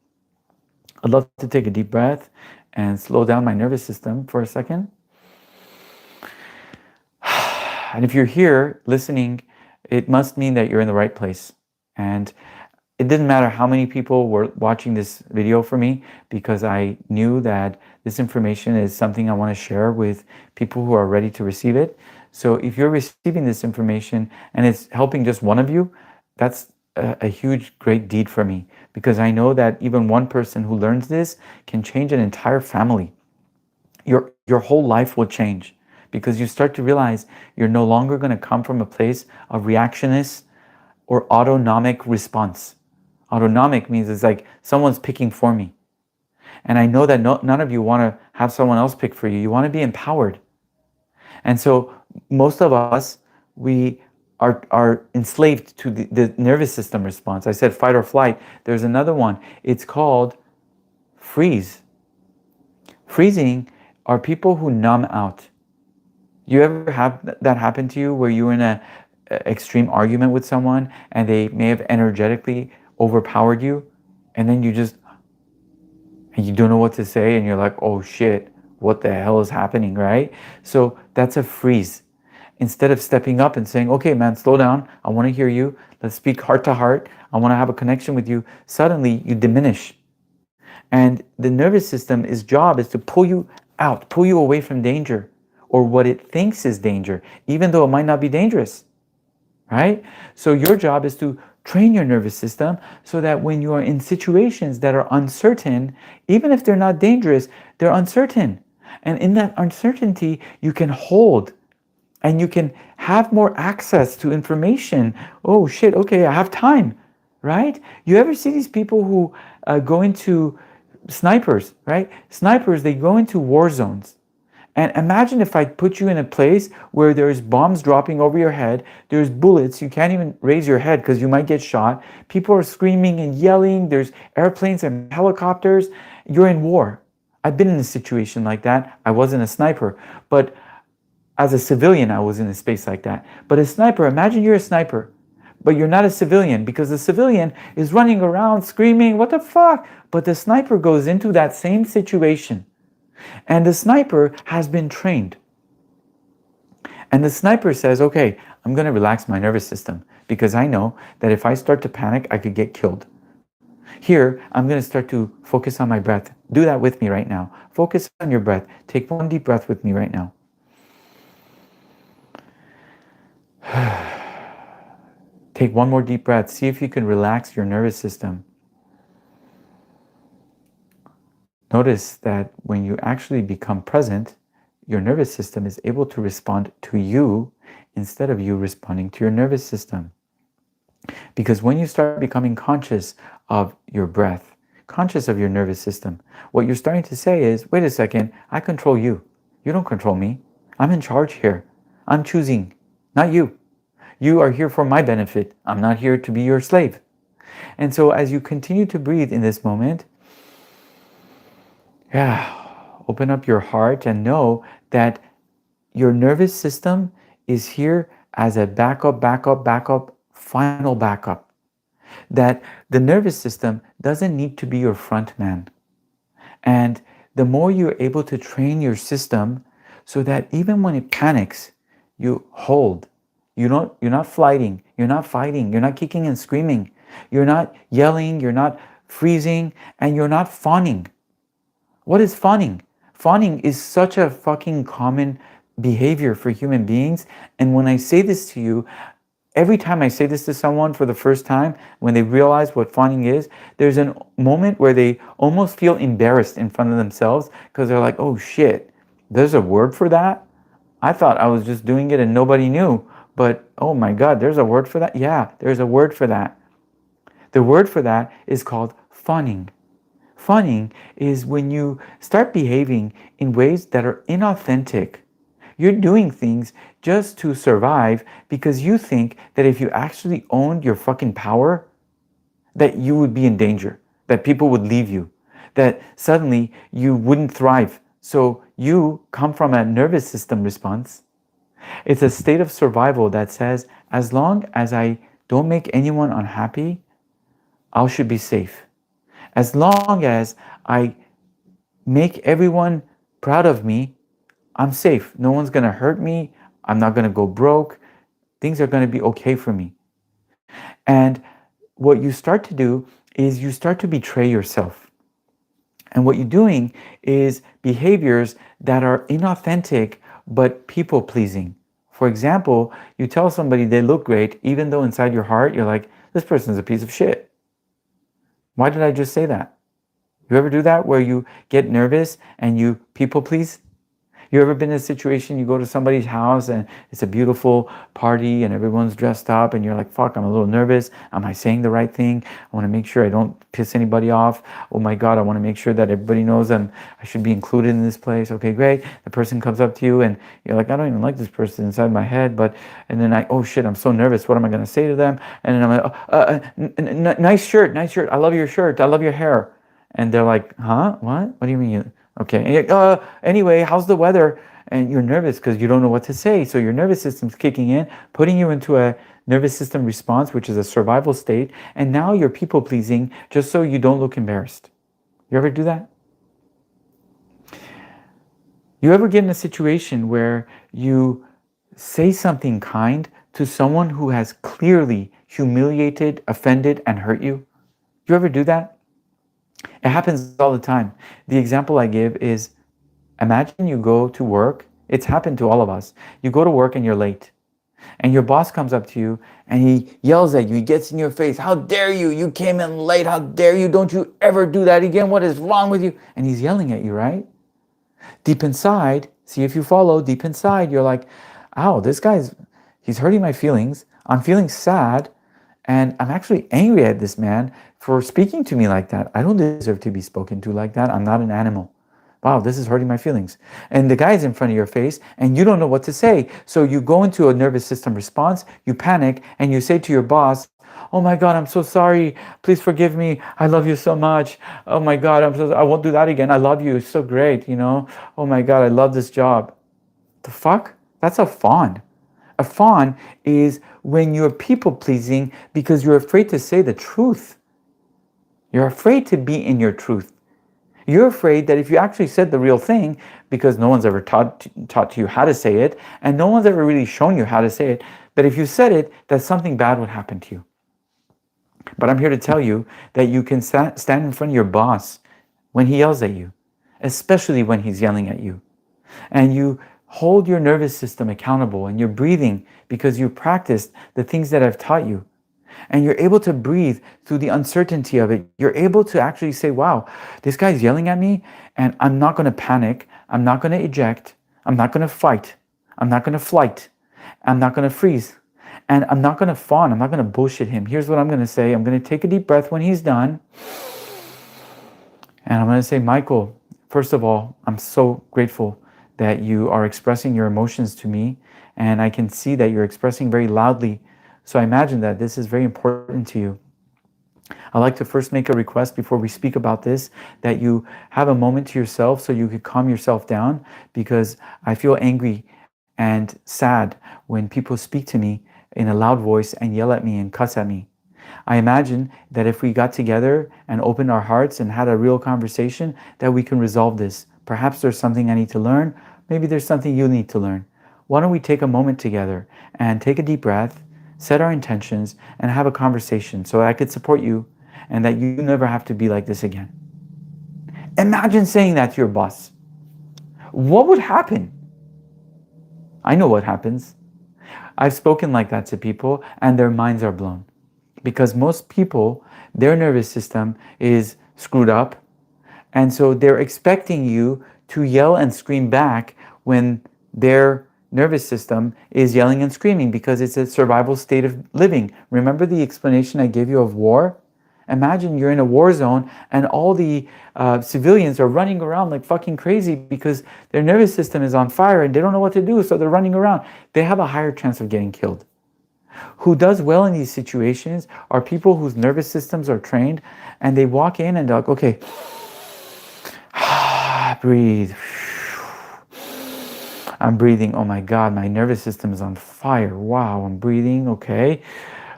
I'd love to take a deep breath and slow down my nervous system for a second. And if you're here listening, it must mean that you're in the right place. And it didn't matter how many people were watching this video for me because I knew that this information is something I want to share with people who are ready to receive it. So if you're receiving this information and it's helping just one of you, that's a huge, great deed for me because I know that even one person who learns this can change an entire family. Your whole life will change because you start to realize you're no longer going to come from a place of reactionist or autonomic response. Autonomic means it's like someone's picking for me. And I know that none of you want to have someone else pick for you. You want to be empowered. And so most of us, we are enslaved to the nervous system response. I said fight or flight. There's another one. It's called freeze. Freezing are people who numb out. You ever have that happen to you where you were in an extreme argument with someone and they may have energetically overpowered you and then you don't know what to say and you're like, oh shit, what the hell is happening, right? So that's a freeze. Instead of stepping up and saying, okay, man, slow down. I want to hear you. Let's speak heart to heart. I want to have a connection with you. Suddenly you diminish. And the nervous system's job is to pull you out, pull you away from danger or what it thinks is danger, even though it might not be dangerous, right? So your job is to train your nervous system so that when you are in situations that are uncertain, even if they're not dangerous, they're uncertain. And in that uncertainty, you can hold and you can have more access to information. Oh shit, okay, I have time, right? You ever see these people who go into snipers, right? Snipers, they go into war zones And imagine if I put you in a place where there's bombs dropping over your head, there's bullets, you can't even raise your head because you might get shot. People are screaming and yelling, there's airplanes and helicopters. You're in war. I've been in a situation like that. I wasn't a sniper, but as a civilian, I was in a space like that. But a sniper, imagine you're a sniper, but you're not a civilian, because the civilian is running around screaming, what the fuck? But the sniper goes into that same situation. And the sniper has been trained. And the sniper says, okay, I'm going to relax my nervous system because I know that if I start to panic, I could get killed. Here, I'm going to start to focus on my breath. Do that with me right now. Focus on your breath. Take one deep breath with me right now. Take one more deep breath. See if you can relax your nervous system. Notice that when you actually become present, your nervous system is able to respond to you instead of you responding to your nervous system. Because when you start becoming conscious of your breath, conscious of your nervous system, what you're starting to say is, wait a second, I control you. You don't control me. I'm in charge here. I'm choosing, not you. You are here for my benefit. I'm not here to be your slave. And so as you continue to breathe in this moment, open up your heart and know that your nervous system is here as a backup, final backup. That the nervous system doesn't need to be your front man. And the more you're able to train your system so that even when it panics, you hold. You're not flighting, you're not fighting, you're not kicking and screaming, you're not yelling, you're not freezing, and you're not fawning. What is fawning? Fawning is such a fucking common behavior for human beings. And when I say this to you, every time I say this to someone for the first time, when they realize what fawning is, there's a moment where they almost feel embarrassed in front of themselves because they're like, oh shit, there's a word for that? I thought I was just doing it and nobody knew. But oh my God, there's a word for that? Yeah, there's a word for that. The word for that is called fawning. Fawning is when you start behaving in ways that are inauthentic. You're doing things just to survive because you think that if you actually owned your fucking power, that you would be in danger, that people would leave you, that suddenly you wouldn't thrive. So you come from a nervous system response. It's a state of survival that says, as long as I don't make anyone unhappy, I should be safe. As long as I make everyone proud of me, I'm safe. No one's going to hurt me. I'm not going to go broke. Things are going to be okay for me. And what you start to do is you start to betray yourself. And what you're doing is behaviors that are inauthentic but people-pleasing. For example, you tell somebody they look great, even though inside your heart you're like, this person's a piece of shit. Why did I just say that? You ever do that where you get nervous and you people please? You ever been in a situation, you go to somebody's house and it's a beautiful party and everyone's dressed up and you're like, fuck, I'm a little nervous. Am I saying the right thing? I want to make sure I don't piss anybody off. Oh my God, I want to make sure that everybody knows I should be included in this place. Okay, great. The person comes up to you and you're like, I don't even like this person inside my head, and then oh shit, I'm so nervous. What am I going to say to them? And then I'm like, nice shirt. I love your shirt. I love your hair. And they're like, huh? What do you mean? Okay. And anyway, how's the weather? And you're nervous because you don't know what to say. So your nervous system's kicking in, putting you into a nervous system response, which is a survival state. And now you're people pleasing just so you don't look embarrassed. You ever do that? You ever get in a situation where you say something kind to someone who has clearly humiliated, offended, and hurt you? You ever do that? It happens all the time. The example I give is, imagine you go to work. It's happened to all of us. You go to work and you're late. And your boss comes up to you and he yells at you. He gets in your face. How dare you? You came in late. How dare you? Don't you ever do that again. What is wrong with you? And he's yelling at you, right? Deep inside, see if you follow, deep inside, you're like, ow, he's hurting my feelings. I'm feeling sad. And I'm actually angry at this man for speaking to me like that. I don't deserve to be spoken to like that. I'm not an animal. Wow, this is hurting my feelings. And the guy's in front of your face and you don't know what to say. So you go into a nervous system response, you panic, and you say to your boss, oh my God, I'm so sorry. Please forgive me. I love you so much. Oh my God, I won't do that again. I love you. It's so great, Oh my God, I love this job. The fuck? That's a fawn. A fawn is when you're people pleasing because you're afraid to say the truth. You're afraid to be in your truth. You're afraid that if you actually said the real thing, because no one's ever taught to you how to say it, and no one's ever really shown you how to say it, but if you said it, that something bad would happen to you. But I'm here to tell you that you can stand in front of your boss when he yells at you, especially when he's yelling at you. And you hold your nervous system accountable and you're breathing because you practiced the things that I've taught you. And you're able to breathe through the uncertainty of it. You're able to actually say, wow, this guy's yelling at me and I'm not going to panic. I'm not going to eject. I'm not going to fight. I'm not going to flight. I'm not going to freeze. And I'm not going to fawn. I'm not going to bullshit him. Here's what I'm going to say. I'm going to take a deep breath when he's done. And I'm going to say, Michael, first of all, I'm so grateful that you are expressing your emotions to me. And I can see that you're expressing very loudly. So I imagine that this is very important to you. I'd like to first make a request before we speak about this, that you have a moment to yourself so you could calm yourself down, because I feel angry and sad when people speak to me in a loud voice and yell at me and cuss at me. I imagine that if we got together and opened our hearts and had a real conversation, that we can resolve this. Perhaps there's something I need to learn. Maybe there's something you need to learn. Why don't we take a moment together and take a deep breath, set our intentions, and have a conversation so I could support you and that you never have to be like this again. Imagine saying that to your boss. What would happen? I know what happens. I've spoken like that to people and their minds are blown. Because most people, their nervous system is screwed up. And so they're expecting you to yell and scream back when their nervous system is yelling and screaming, because it's a survival state of living. Remember the explanation I gave you of war? Imagine you're in a war zone and all the civilians are running around like fucking crazy because their nervous system is on fire and they don't know what to do, so they're running around. They have a higher chance of getting killed. Who does well in these situations are people whose nervous systems are trained, and they walk in and they're like, okay, breathe. I'm breathing. Oh my God, my nervous system is on fire. Wow, I'm breathing. Okay.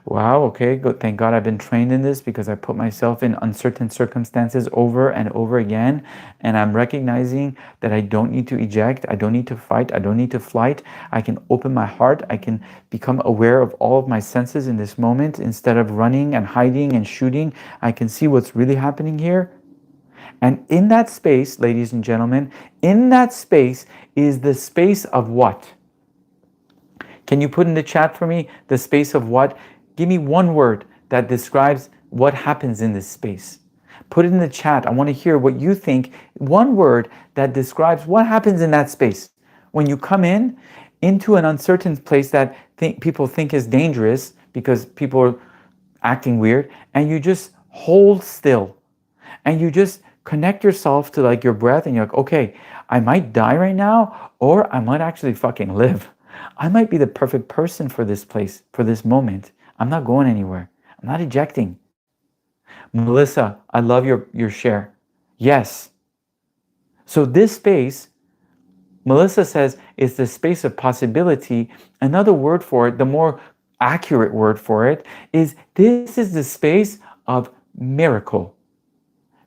Wow, okay, good. Thank God I've been trained in this, because I put myself in uncertain circumstances over and over again. And I'm recognizing that I don't need to eject. I don't need to fight. I don't need to flight. I can open my heart. I can become aware of all of my senses in this moment. Instead of running and hiding and shooting, I can see what's really happening here. And in that space, ladies and gentlemen, in that space is the space of what? Can you put in the chat for me the space of what? Give me one word that describes what happens in this space. Put it in the chat. I want to hear what you think. One word that describes what happens in that space. When you come into an uncertain place that people think is dangerous because people are acting weird, and you just hold still and you just connect yourself to like your breath, and you're like, okay, I might die right now, or I might actually fucking live. I might be the perfect person for this place, for this moment. I'm not going anywhere. I'm not ejecting. Melissa, I love your share. Yes. So this space, Melissa says, is the space of possibility. Another word for it, the more accurate word for it, is this is the space of miracle.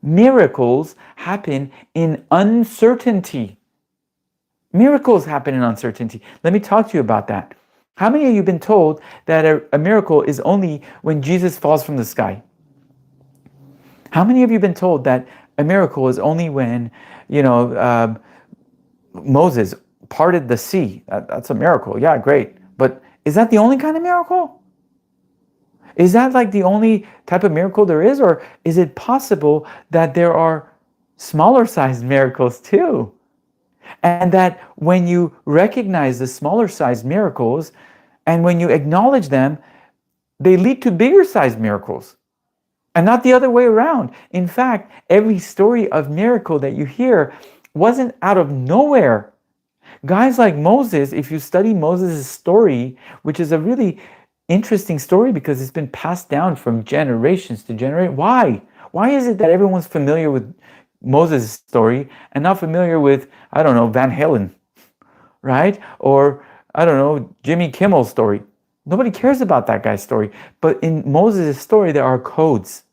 Miracles happen in uncertainty. Miracles happen in uncertainty. Let me talk to you about that. How many of you have been told that a miracle is only when Jesus falls from the sky? How many of you have been told that a miracle is only when, Moses parted the sea? That's a miracle. Yeah, great. But is that the only kind of miracle? Is that like the only type of miracle there is? Or is it possible that there are smaller sized miracles too? And that when you recognize the smaller sized miracles and when you acknowledge them, they lead to bigger sized miracles and not the other way around. In fact, every story of miracle that you hear wasn't out of nowhere. Guys like Moses, if you study Moses' story, which is a really interesting story because it's been passed down from generations to generation. Why? Why is it that everyone's familiar with Moses' story and not familiar with, I don't know, Van Halen, right? Or, I don't know, Jimmy Kimmel's story. Nobody cares about that guy's story. But in Moses' story, there are codes.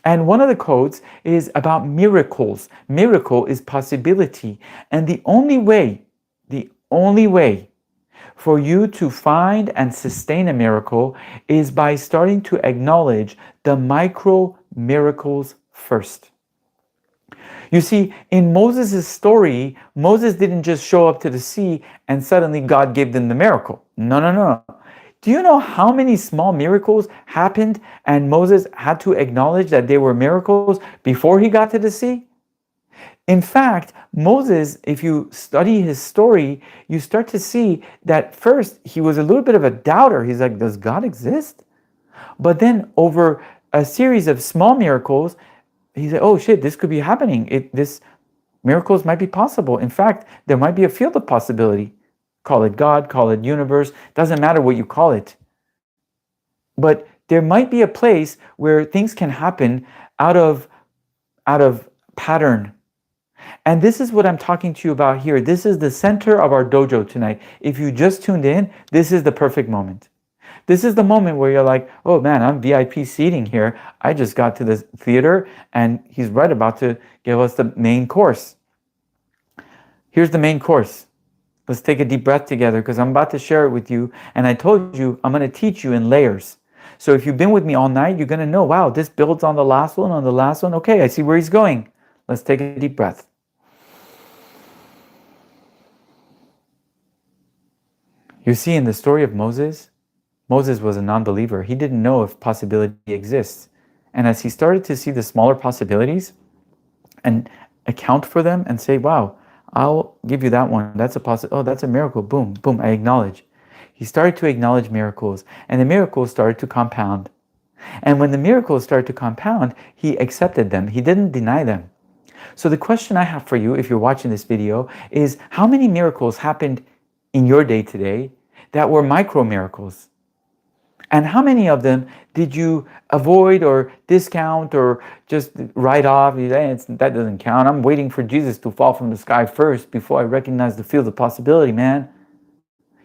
And one of the codes is about miracles. Miracle is possibility. And the only way for you to find and sustain a miracle is by starting to acknowledge the micro miracles first. You see, in Moses' story, Moses didn't just show up to the sea and suddenly God gave them the miracle. No, no, no. Do you know how many small miracles happened and Moses had to acknowledge that they were miracles before he got to the sea? In fact, Moses, if you study his story, you start to see that first he was a little bit of a doubter. He's like, does God exist? But then over a series of small miracles, he said, oh shit, this could be happening. This miracles might be possible. In fact, there might be a field of possibility. Call it God, call it universe, doesn't matter what you call it. But there might be a place where things can happen out of pattern. And this is what I'm talking to you about here. This is the center of our dojo tonight. If you just tuned in, this is the perfect moment. This is the moment where you're like, oh man, I'm VIP seating here. I just got to the theater and he's right about to give us the main course. Here's the main course. Let's take a deep breath together because I'm about to share it with you. And I told you, I'm going to teach you in layers. So if you've been with me all night, you're going to know, wow, this builds on the last one, on the last one. Okay, I see where he's going. Let's take a deep breath. You see, in the story of Moses, Moses was a non-believer. He didn't know if possibility exists. And as he started to see the smaller possibilities and account for them and say, wow, I'll give you that one. That's a possibility. Oh, that's a miracle. Boom, boom, I acknowledge. He started to acknowledge miracles, and the miracles started to compound. And when the miracles started to compound, he accepted them. He didn't deny them. So the question I have for you, if you're watching this video, is how many miracles happened in your day today that were micro miracles? And how many of them did you avoid or discount or just write off? That doesn't count. I'm waiting for Jesus to fall from the sky first before I recognize the field of possibility, man.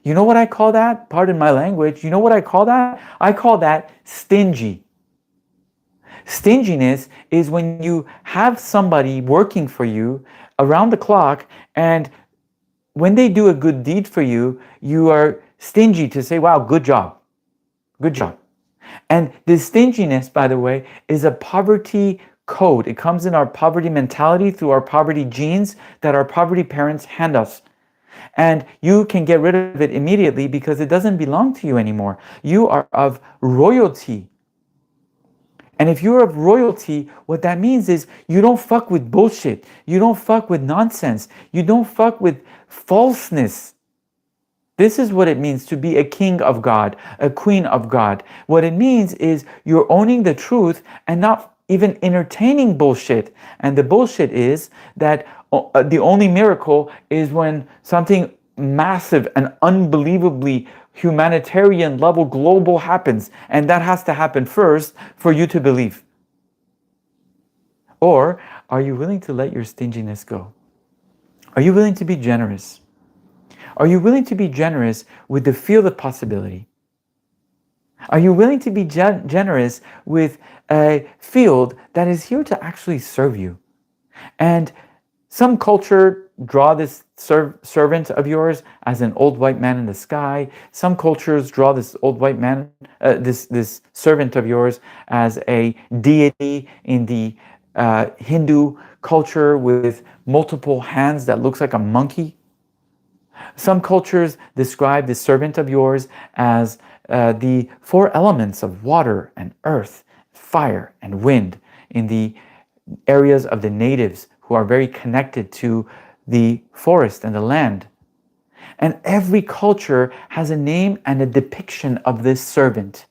You know what I call that? Pardon my language. You know what I call that? I call that stingy. Stinginess is when you have somebody working for you around the clock, and when they do a good deed for you, you are stingy to say, wow, good job. Good job. And this stinginess, by the way, is a poverty code. It comes in our poverty mentality through our poverty genes that our poverty parents hand us. And you can get rid of it immediately because it doesn't belong to you anymore. You are of royalty. And if you're of royalty, what that means is you don't fuck with bullshit. You don't fuck with nonsense. You don't fuck with falseness. This is what it means to be a king of God, a queen of God. What it means is you're owning the truth and not even entertaining bullshit. And the bullshit is that the only miracle is when something massive and unbelievably humanitarian level global happens. And that has to happen first for you to believe. Or are you willing to let your stinginess go? Are you willing to be generous? Are you willing to be generous with the field of possibility? Are you willing to be generous with a field that is here to actually serve you? And some culture draw this servant of yours as an old white man in the sky. Some cultures draw this old white man, this servant of yours as a deity in the Hindu culture with multiple hands that looks like a monkey. Some cultures describe the servant of yours as the four elements of water and earth, fire and wind in the areas of the natives who are very connected to the forest and the land. And every culture has a name and a depiction of this servant.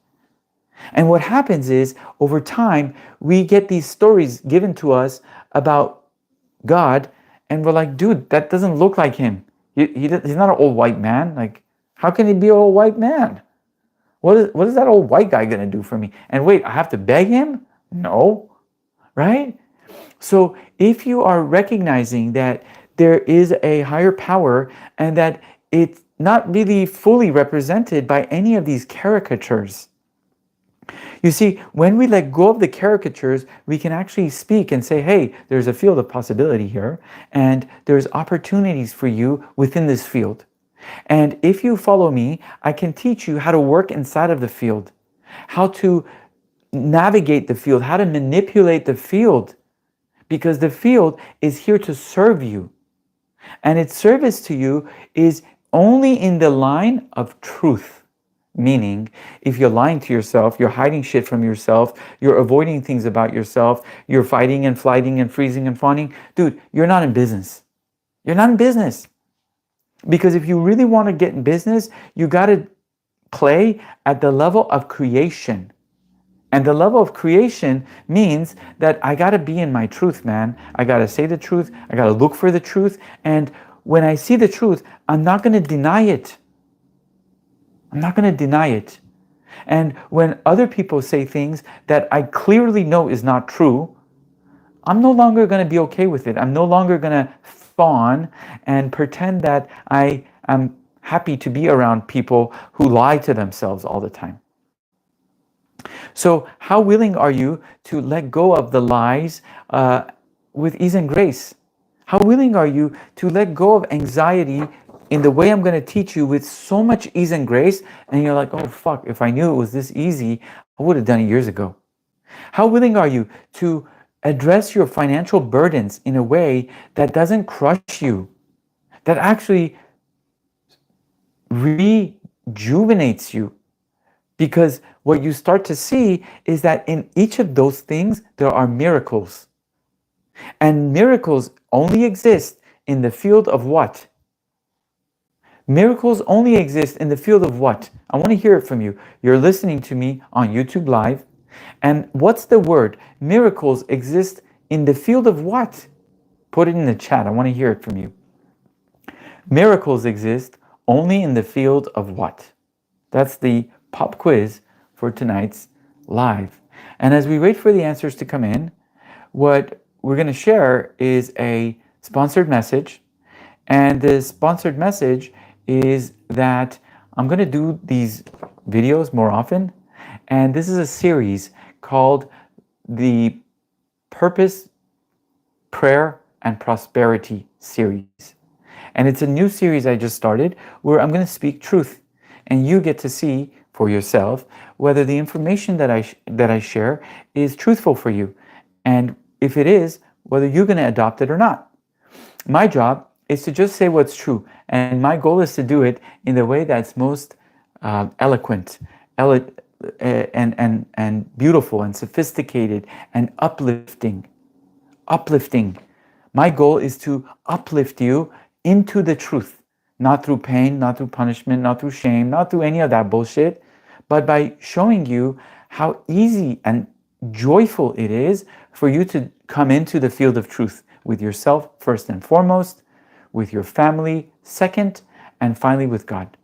And what happens is, over time, we get these stories given to us about God, And we're like, dude, that doesn't look like him. He's not an old white man. Like, how can he be an old white man? What is that old white guy going to do for me? And wait, I have to beg him? No, right? So if you are recognizing that there is a higher power and that it's not really fully represented by any of these caricatures. You see, when we let go of the caricatures, we can actually speak and say, hey, there's a field of possibility here, and there's opportunities for you within this field. And if you follow me, I can teach you how to work inside of the field, how to navigate the field, how to manipulate the field, because the field is here to serve you. And its service to you is only in the line of truth. Meaning, if you're lying to yourself, you're hiding shit from yourself, you're avoiding things about yourself, you're fighting and flighting and freezing and fawning, dude, you're not in business. You're not in business. Because if you really want to get in business, you got to play at the level of creation. And the level of creation means that I got to be in my truth, man. I got to say the truth. I got to look for the truth. And when I see the truth, I'm not going to deny it. I'm not going to deny it. And when other people say things that I clearly know is not true, I'm no longer going to be okay with it. I'm no longer going to fawn and pretend that I am happy to be around people who lie to themselves all the time. So how willing are you to let go of the lies with ease and grace? How willing are you to let go of anxiety in the way I'm going to teach you with so much ease and grace? And you're like, oh, fuck, if I knew it was this easy, I would have done it years ago. How willing are you to address your financial burdens in a way that doesn't crush you, that actually rejuvenates you? Because what you start to see is that in each of those things, there are miracles. And miracles only exist in the field of what? Miracles only exist in the field of what? I want to hear it from you. You're listening to me on YouTube Live. And what's the word? Miracles exist in the field of what? Put it in the chat. I want to hear it from you. Miracles exist only in the field of what? That's the pop quiz for tonight's live. And as we wait for the answers to come in, what we're going to share is a sponsored message. And the sponsored message is that I'm going to do these videos more often. And this is a series called the Purpose, Prayer, and Prosperity series. And it's a new series I just started where I'm going to speak truth. And you get to see for yourself whether the information that I share is truthful for you. And if it is, whether you're going to adopt it or not. My job is to just say what's true. And my goal is to do it in the way that's most eloquent, and beautiful and sophisticated and uplifting. My goal is to uplift you into the truth, not through pain, not through punishment, not through shame, not through any of that bullshit, but by showing you how easy and joyful it is for you to come into the field of truth with yourself first and foremost, with your family second, and finally with God.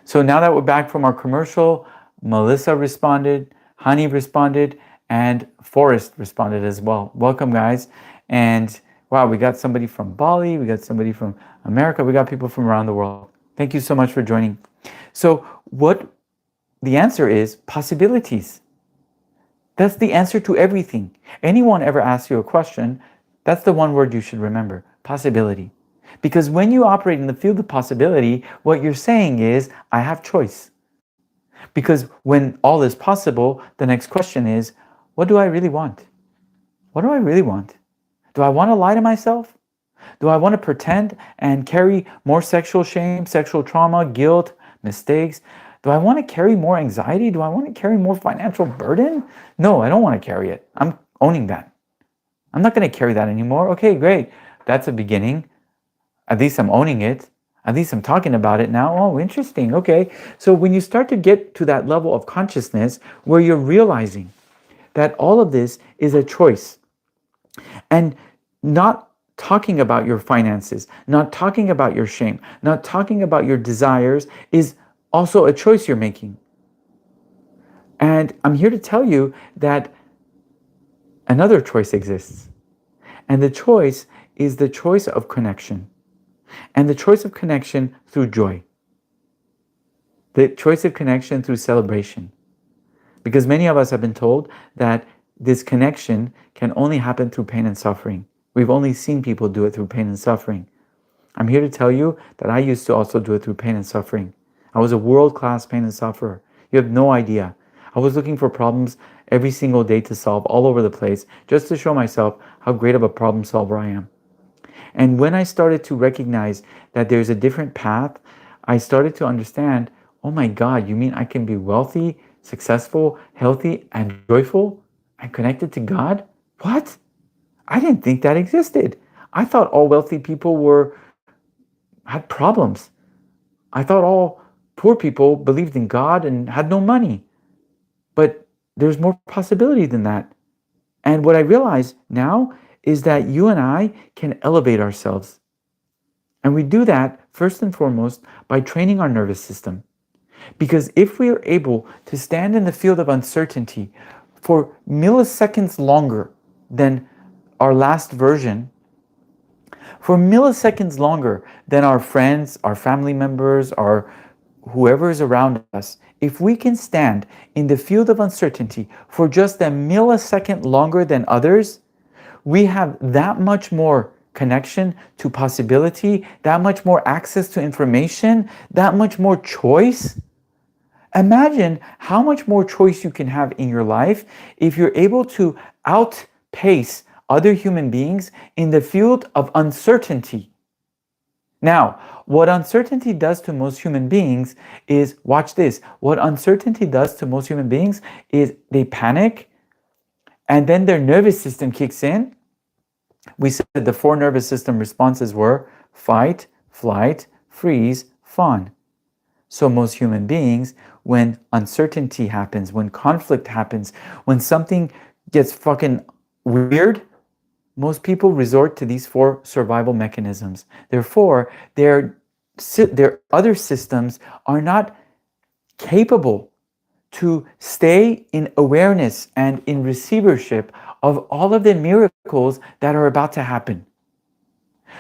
So now that we're back from our commercial, Melissa responded, Honey responded, and Forrest responded as well. Welcome, guys. And wow, we got somebody from Bali, we got somebody from America, we got people from around the world. Thank you so much for joining. So what the answer is, possibilities. That's the answer to everything. Anyone ever asks you a question, that's the one word you should remember, possibility. Because when you operate in the field of possibility, what you're saying is, I have choice. Because when all is possible, the next question is, what do I really want? What do I really want? Do I want to lie to myself? Do I want to pretend and carry more sexual shame, sexual trauma, guilt, mistakes? Do I want to carry more anxiety? Do I want to carry more financial burden? No, I don't want to carry it. I'm owning that. I'm not going to carry that anymore. Okay, great. That's a beginning. At least I'm owning it. At least I'm talking about it now. Oh, interesting. Okay. So when you start to get to that level of consciousness where you're realizing that all of this is a choice, and not talking about your finances, not talking about your shame, not talking about your desires is also a choice you're making. And I'm here to tell you that another choice exists. And the choice is the choice of connection. And the choice of connection through joy. The choice of connection through celebration. Because many of us have been told that this connection can only happen through pain and suffering. We've only seen people do it through pain and suffering. I'm here to tell you that I used to also do it through pain and suffering. I was a world-class pain and sufferer. You have no idea. I was looking for problems every single day to solve all over the place just to show myself how great of a problem solver I am. And when I started to recognize that there's a different path, I started to understand, oh my God, you mean I can be wealthy, successful, healthy, and joyful and connected to God? What? I didn't think that existed. I thought all wealthy people had problems. I thought all poor people believed in God and had no money. But there's more possibility than that. And what I realize now is that you and I can elevate ourselves. And we do that first and foremost by training our nervous system. Because if we are able to stand in the field of uncertainty for milliseconds longer than our last version, for milliseconds longer than our friends, our family members, our whoever is around us, if we can stand in the field of uncertainty for just a millisecond longer than others, we have that much more connection to possibility, that much more access to information, that much more choice. Imagine how much more choice you can have in your life if you're able to outpace other human beings in the field of uncertainty. Now, what uncertainty does to most human beings is, watch this, what uncertainty does to most human beings is they panic and then their nervous system kicks in. We said the 4 nervous system responses were fight, flight, freeze, fawn. So most human beings, when uncertainty happens, when conflict happens, when something gets fucking weird, most people resort to these 4 survival mechanisms. Therefore, their other systems are not capable to stay in awareness and in receivership of all of the miracles that are about to happen.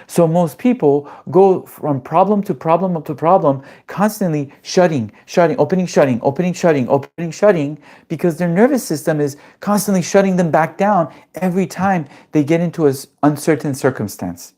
So most people go from problem to problem to problem, constantly shutting, opening, shutting, because their nervous system is constantly shutting them back down every time they get into an uncertain circumstance.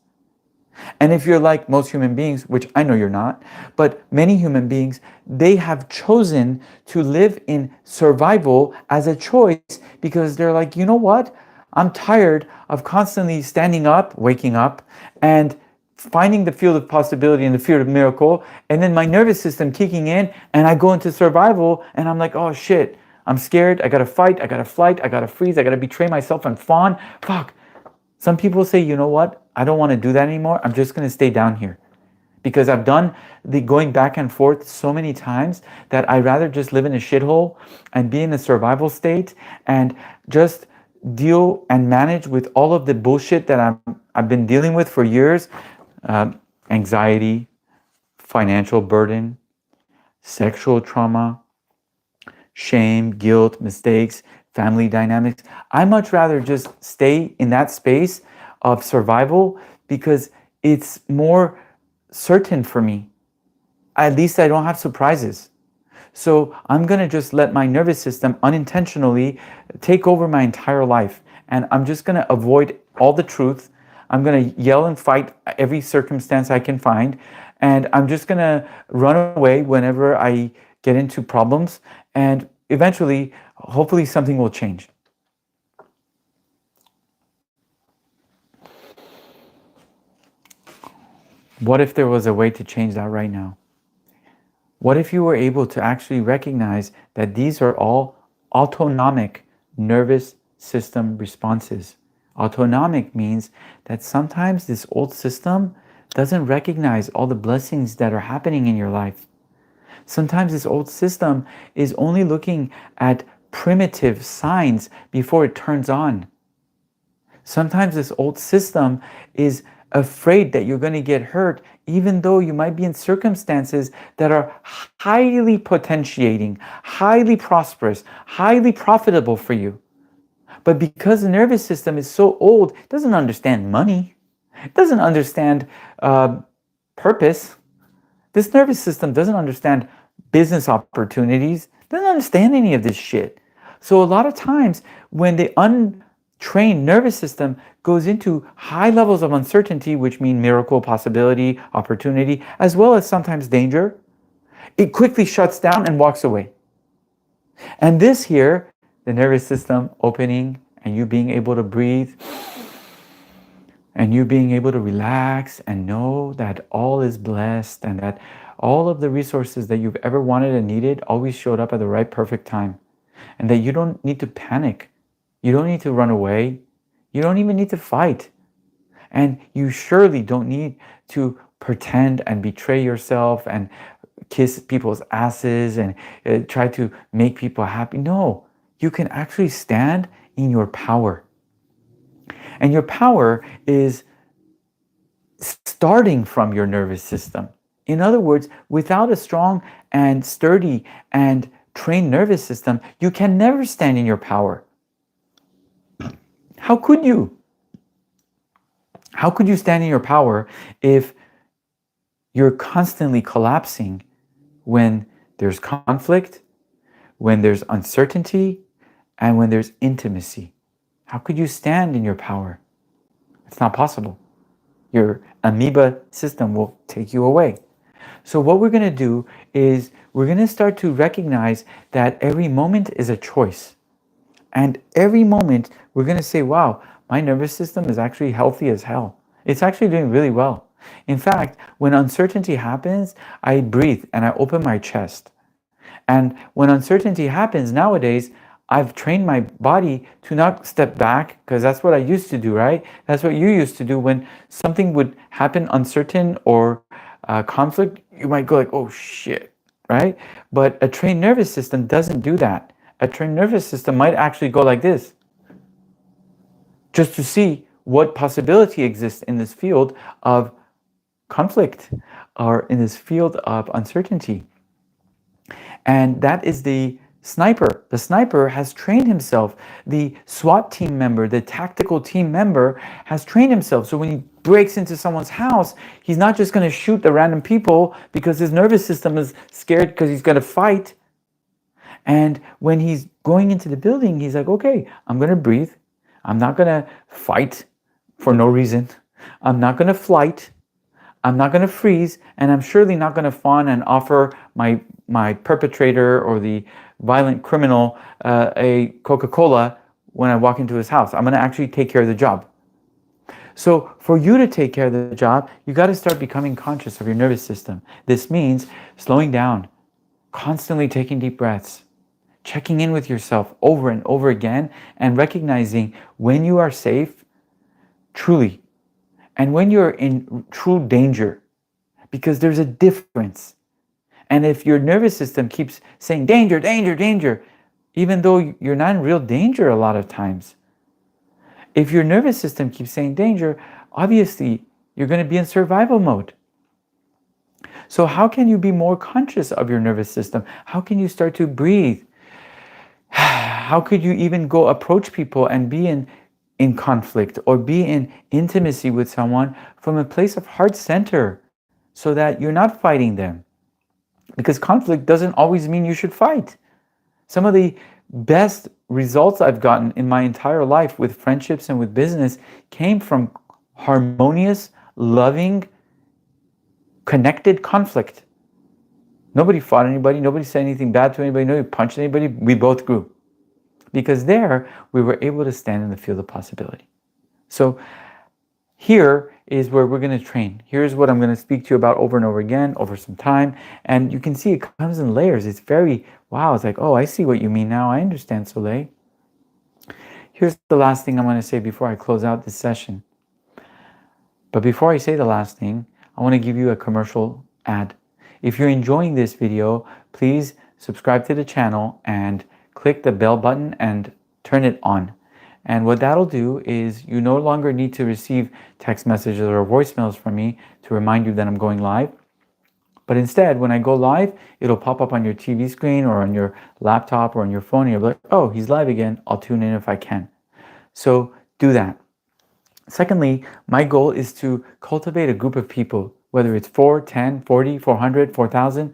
And if you're like most human beings, which I know you're not, but many human beings, they have chosen to live in survival as a choice because they're like, you know what? I'm tired of constantly standing up, waking up, and finding the field of possibility and the field of miracle, and then my nervous system kicking in, and I go into survival, and I'm like, oh shit, I'm scared, I gotta fight, I gotta flight, I gotta freeze, I gotta betray myself and fawn. Fuck. Some people say, you know what? I don't want to do that anymore. I'm just gonna stay down here. Because I've done the going back and forth so many times that I'd rather just live in a shithole and be in a survival state and just deal and manage with all of the bullshit that I've been dealing with for years. Anxiety, financial burden, sexual trauma, shame, guilt, mistakes, family dynamics. I much rather just stay in that space of survival because it's more certain for me. At least I don't have surprises. So I'm going to just let my nervous system unintentionally take over my entire life. And I'm just going to avoid all the truth. I'm going to yell and fight every circumstance I can find. And I'm just going to run away whenever I get into problems. And eventually, hopefully something will change. What if there was a way to change that right now? What if you were able to actually recognize that these are all autonomic nervous system responses? Autonomic means that sometimes this old system doesn't recognize all the blessings that are happening in your life. Sometimes this old system is only looking at primitive signs before it turns on. Sometimes this old system is afraid that you're going to get hurt, even though you might be in circumstances that are highly potentiating, highly prosperous, highly profitable for you. But because the nervous system is so old, it doesn't understand money, it doesn't understand purpose. This nervous system doesn't understand business opportunities, doesn't understand any of this shit. So a lot of times when the untrained nervous system goes into high levels of uncertainty, which mean miracle, possibility, opportunity, as well as sometimes danger, it quickly shuts down and walks away. And this here, the nervous system opening and you being able to breathe and you being able to relax and know that all is blessed and that all of the resources that you've ever wanted and needed always showed up at the right perfect time. And that you don't need to panic. You don't need to run away. You don't even need to fight. And you surely don't need to pretend and betray yourself and kiss people's asses and try to make people happy. No, you can actually stand in your power. And your power is starting from your nervous system. In other words, without a strong and sturdy and trained nervous system, you can never stand in your power. How could you? How could you stand in your power if you're constantly collapsing when there's conflict, when there's uncertainty, and when there's intimacy? How could you stand in your power? It's not possible. Your amoeba system will take you away. So what we're going to do is we're going to start to recognize that every moment is a choice. And every moment we're going to say, wow, my nervous system is actually healthy as hell. It's actually doing really well. In fact, when uncertainty happens, I breathe and I open my chest. And when uncertainty happens nowadays, I've trained my body to not step back, because that's what I used to do, right? That's what you used to do when something would happen uncertain or conflict. You might go like, oh shit, right? But a trained nervous system doesn't do that. A trained nervous system might actually go like this, just to see what possibility exists in this field of conflict or in this field of uncertainty. And that is the sniper. The sniper has trained himself. The SWAT team member, the tactical team member, has trained himself. So when he breaks into someone's house, he's not just going to shoot the random people because his nervous system is scared because he's going to fight. And when he's going into the building, he's like, okay, I'm going to breathe. I'm not going to fight for no reason. I'm not going to flight. I'm not going to freeze. And I'm surely not going to fawn and offer my perpetrator or the violent criminal a Coca-Cola when I walk into his house. I'm going to actually take care of the job. So for you to take care of the job, you got to start becoming conscious of your nervous system. This means slowing down, constantly taking deep breaths, checking in with yourself over and over again, and recognizing when you are safe, truly, and when you're in true danger, because there's a difference. And if your nervous system keeps saying danger, danger, danger, even though you're not in real danger a lot of times, if your nervous system keeps saying danger, obviously you're going to be in survival mode. So how can you be more conscious of your nervous system? How can you start to breathe? How could you even go approach people and be in conflict or be in intimacy with someone from a place of heart center so that you're not fighting them? Because conflict doesn't always mean you should fight. Some of the best results I've gotten in my entire life with friendships and with business came from harmonious, loving, connected conflict. Nobody fought anybody. Nobody said anything bad to anybody. Nobody punched anybody. We both grew. Because there, we were able to stand in the field of possibility. So here is where we're going to train. Here's what I'm going to speak to you about over and over again, over some time. And you can see it comes in layers. It's very, wow, it's like, oh, I see what you mean now. I understand, Soleil. Here's the last thing I'm going to say before I close out this session. But before I say the last thing, I want to give you a commercial ad. If you're enjoying this video, please subscribe to the channel and click the bell button and turn it on. And what that'll do is you no longer need to receive text messages or voicemails from me to remind you that I'm going live. But instead, when I go live, it'll pop up on your TV screen or on your laptop or on your phone. And you'll be like, oh, he's live again. I'll tune in if I can. So do that. Secondly, my goal is to cultivate a group of people, whether it's 4, 10, 40, 400, 4,000.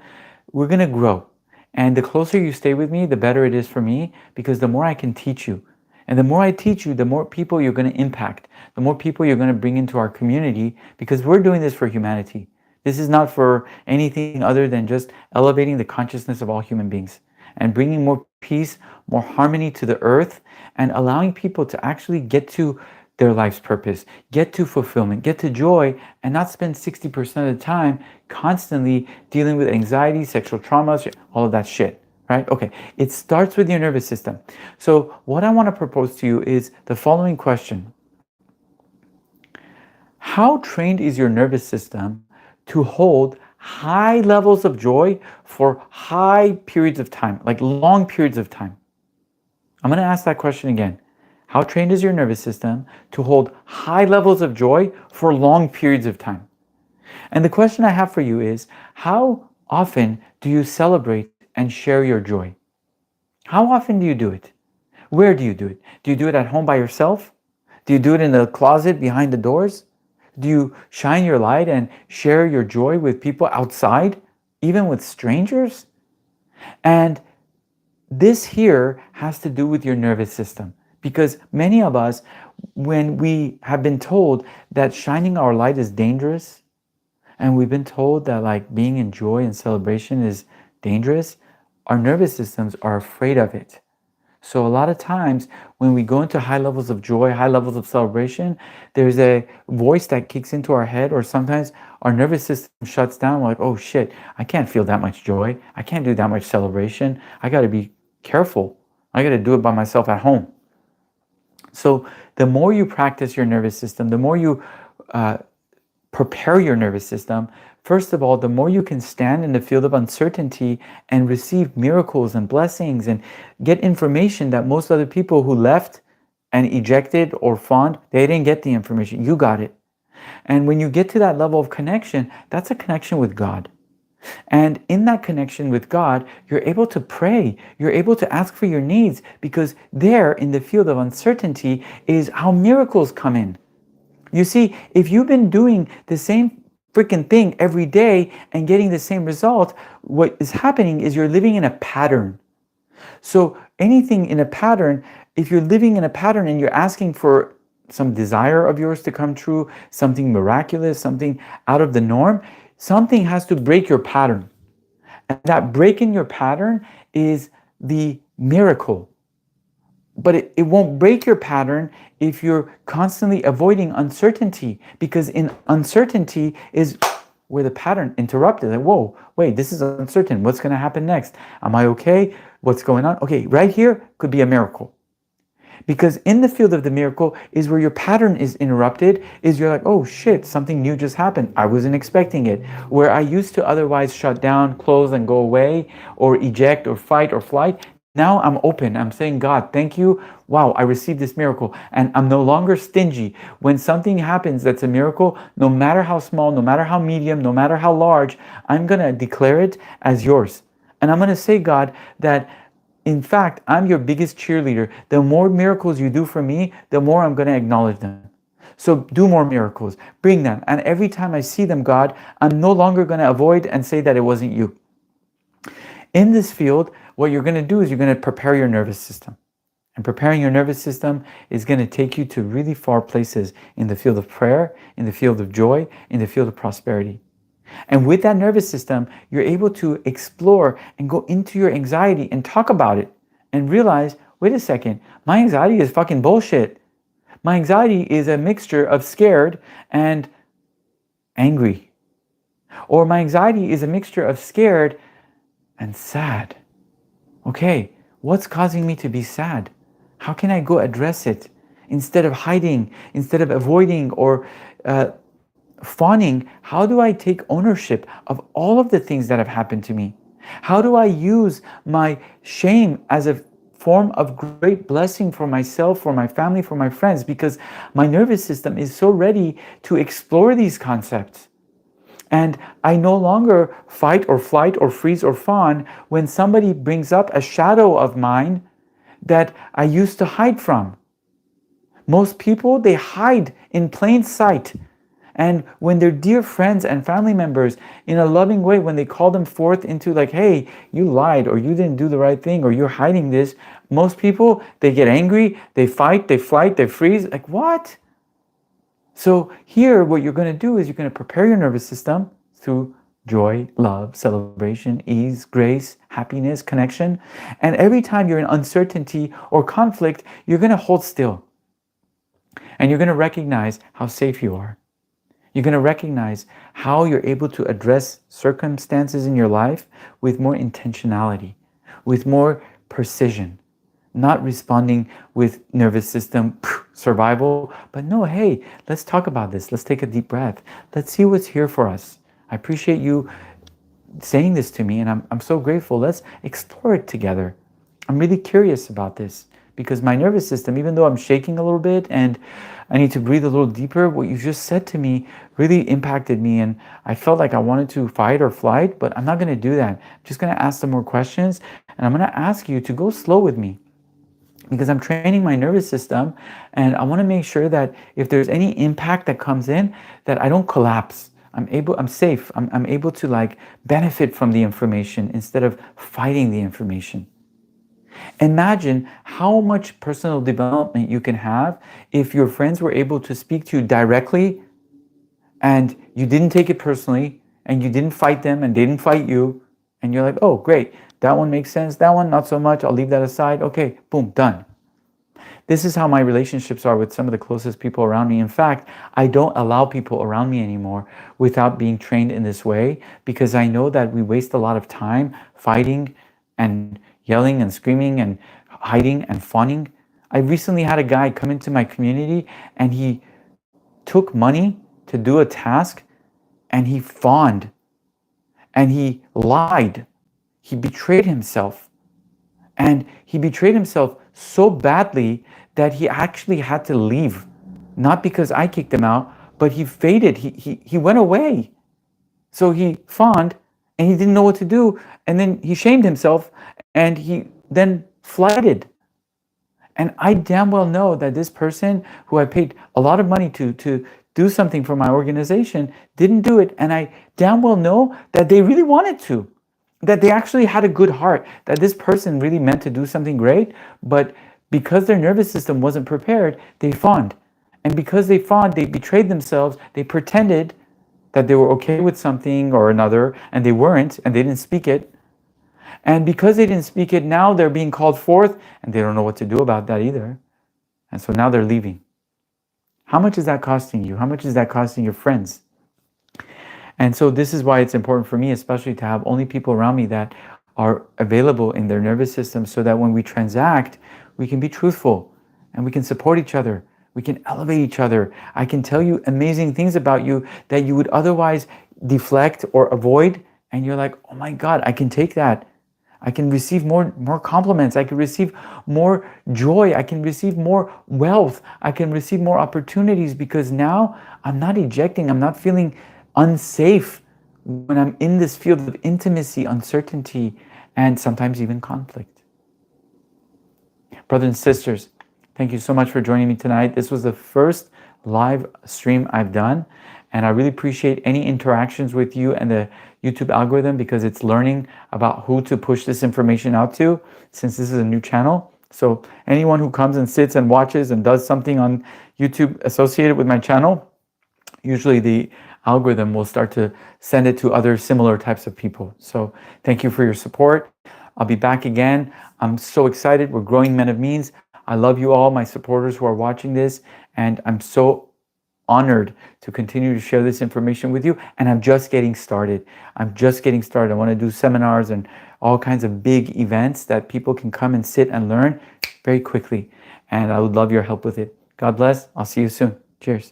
We're going to grow. And the closer you stay with me, the better it is for me, because the more I can teach you. And the more I teach you, the more people you're going to impact, the more people you're going to bring into our community, because we're doing this for humanity. This is not for anything other than just elevating the consciousness of all human beings and bringing more peace, more harmony to the earth, and allowing people to actually get to their life's purpose, get to fulfillment, get to joy, and not spend 60% of the time constantly dealing with anxiety, sexual traumas, all of that shit, right? Okay, it starts with your nervous system. So what I want to propose to you is the following question. How trained is your nervous system to hold high levels of joy for high periods of time, like long periods of time? I'm going to ask that question again. How trained is your nervous system to hold high levels of joy for long periods of time? And the question I have for you is, how often do you celebrate and share your joy? How often do you do it? Where do you do it? Do you do it at home by yourself? Do you do it in the closet behind the doors? Do you shine your light and share your joy with people outside, even with strangers? And this here has to do with your nervous system, because many of us, when we have been told that shining our light is dangerous, and we've been told that like being in joy and celebration is dangerous, our nervous systems are afraid of it. So a lot of times when we go into high levels of joy, high levels of celebration, there's a voice that kicks into our head, or sometimes our nervous system shuts down. We're like, oh shit, I can't feel that much joy. I can't do that much celebration. I got to be careful. I got to do it by myself at home. So the more you practice your nervous system, the more you prepare your nervous system, first of all, the more you can stand in the field of uncertainty and receive miracles and blessings and get information that most other people who left and ejected or fawned, they didn't get the information. You got it. And when you get to that level of connection, that's a connection with God. And in that connection with God, you're able to pray. You're able to ask for your needs, because there in the field of uncertainty is how miracles come in. You see, if you've been doing the same freaking thing every day and getting the same result, what is happening is you're living in a pattern. So anything in a pattern, if you're living in a pattern and you're asking for some desire of yours to come true, something miraculous, something out of the norm, something has to break your pattern. And that break in your pattern is the miracle. But it won't break your pattern if you're constantly avoiding uncertainty, because in uncertainty is where the pattern interrupted. Like, whoa, wait, this is uncertain. What's going to happen next? Am I okay? What's going on? Okay, right here could be a miracle. Because in the field of the miracle is where your pattern is interrupted, is you're like, oh shit, something new just happened. I wasn't expecting it. Where I used to otherwise shut down, close and go away, or eject or fight or flight, now I'm open. I'm saying, God, thank you. Wow, I received this miracle. And I'm no longer stingy. When something happens that's a miracle, no matter how small, no matter how medium, no matter how large, I'm going to declare it as yours. And I'm going to say, God, that in fact, I'm your biggest cheerleader. The more miracles you do for me, the more I'm going to acknowledge them. So do more miracles. Bring them. And every time I see them, God, I'm no longer going to avoid and say that it wasn't you. In this field, what you're going to do is you're going to prepare your nervous system. And preparing your nervous system is going to take you to really far places in the field of prayer, in the field of joy, in the field of prosperity. And with that nervous system, you're able to explore and go into your anxiety and talk about it and realize, wait a second, my anxiety is fucking bullshit. My anxiety is a mixture of scared and angry. Or my anxiety is a mixture of scared and sad. Okay, what's causing me to be sad? How can I go address it? Instead of hiding, instead of avoiding or fawning, how do I take ownership of all of the things that have happened to me? How do I use my shame as a form of great blessing for myself, for my family, for my friends, because my nervous system is so ready to explore these concepts. And I no longer fight or flight or freeze or fawn when somebody brings up a shadow of mine that I used to hide from. Most people, they hide in plain sight. And when their dear friends and family members, in a loving way, when they call them forth into like, hey, you lied, or you didn't do the right thing, or you're hiding this, most people, they get angry, they fight, they flight, they freeze. Like, what? So here, what you're going to do is you're going to prepare your nervous system through joy, love, celebration, ease, grace, happiness, connection. And every time you're in uncertainty or conflict, you're going to hold still. And you're going to recognize how safe you are. You're going to recognize how you're able to address circumstances in your life with more intentionality, with more precision. Not responding with nervous system survival, but no, hey, let's talk about this. Let's take a deep breath. Let's see what's here for us. I appreciate you saying this to me, and I'm so grateful. Let's explore it together. I'm really curious about this because my nervous system, even though I'm shaking a little bit and I need to breathe a little deeper, what you just said to me really impacted me, and I felt like I wanted to fight or flight, but I'm not going to do that. I'm just going to ask some more questions, and I'm going to ask you to go slow with me, because I'm training my nervous system, and I want to make sure that if there's any impact that comes in, that I don't collapse. I'm safe. I'm able to like benefit from the information instead of fighting the information. Imagine how much personal development you can have if your friends were able to speak to you directly and you didn't take it personally and you didn't fight them and they didn't fight you, and you're like, oh, great. That one makes sense. That one, not so much. I'll leave that aside. Okay, boom, done. This is how my relationships are with some of the closest people around me. In fact, I don't allow people around me anymore without being trained in this way, because I know that we waste a lot of time fighting and yelling and screaming and hiding and fawning. I recently had a guy come into my community and he took money to do a task and he fawned and he lied. He betrayed himself. And he betrayed himself so badly that he actually had to leave. Not because I kicked him out, but he faded. He went away. So he fawned and he didn't know what to do. And then he shamed himself and he then flighted. And I damn well know that this person who I paid a lot of money to do something for my organization didn't do it. And I damn well know that they really wanted to, that they actually had a good heart, that this person really meant to do something great, but because their nervous system wasn't prepared, they fawned. And because they fawned, they betrayed themselves, they pretended that they were okay with something or another, and they weren't, and they didn't speak it. And because they didn't speak it, now they're being called forth, and they don't know what to do about that either. And so now they're leaving. How much is that costing you? How much is that costing your friends? And so this is why it's important for me, especially to have only people around me that are available in their nervous system, so that when we transact, we can be truthful and we can support each other. We can elevate each other. I can tell you amazing things about you that you would otherwise deflect or avoid. And you're like, oh my God, I can take that. I can receive more compliments. I can receive more joy. I can receive more wealth. I can receive more opportunities, because now I'm not ejecting. I'm not feeling unsafe when I'm in this field of intimacy, uncertainty, and sometimes even conflict. Brothers and sisters, thank you so much for joining me tonight. This was the first live stream I've done, and I really appreciate any interactions with you and the YouTube algorithm, because it's learning about who to push this information out to, since this is a new channel. So anyone who comes and sits and watches and does something on YouTube associated with my channel, usually the algorithm will start to send it to other similar types of people. So thank you for your support. I'll be back again. I'm so excited. We're growing Men of Means. I love you all, my supporters who are watching this, and I'm so honored to continue to share this information with you. And I'm just getting started. I want to do seminars and all kinds of big events that people can come and sit and learn very quickly. And I would love your help with it. God bless. I'll see you soon. Cheers.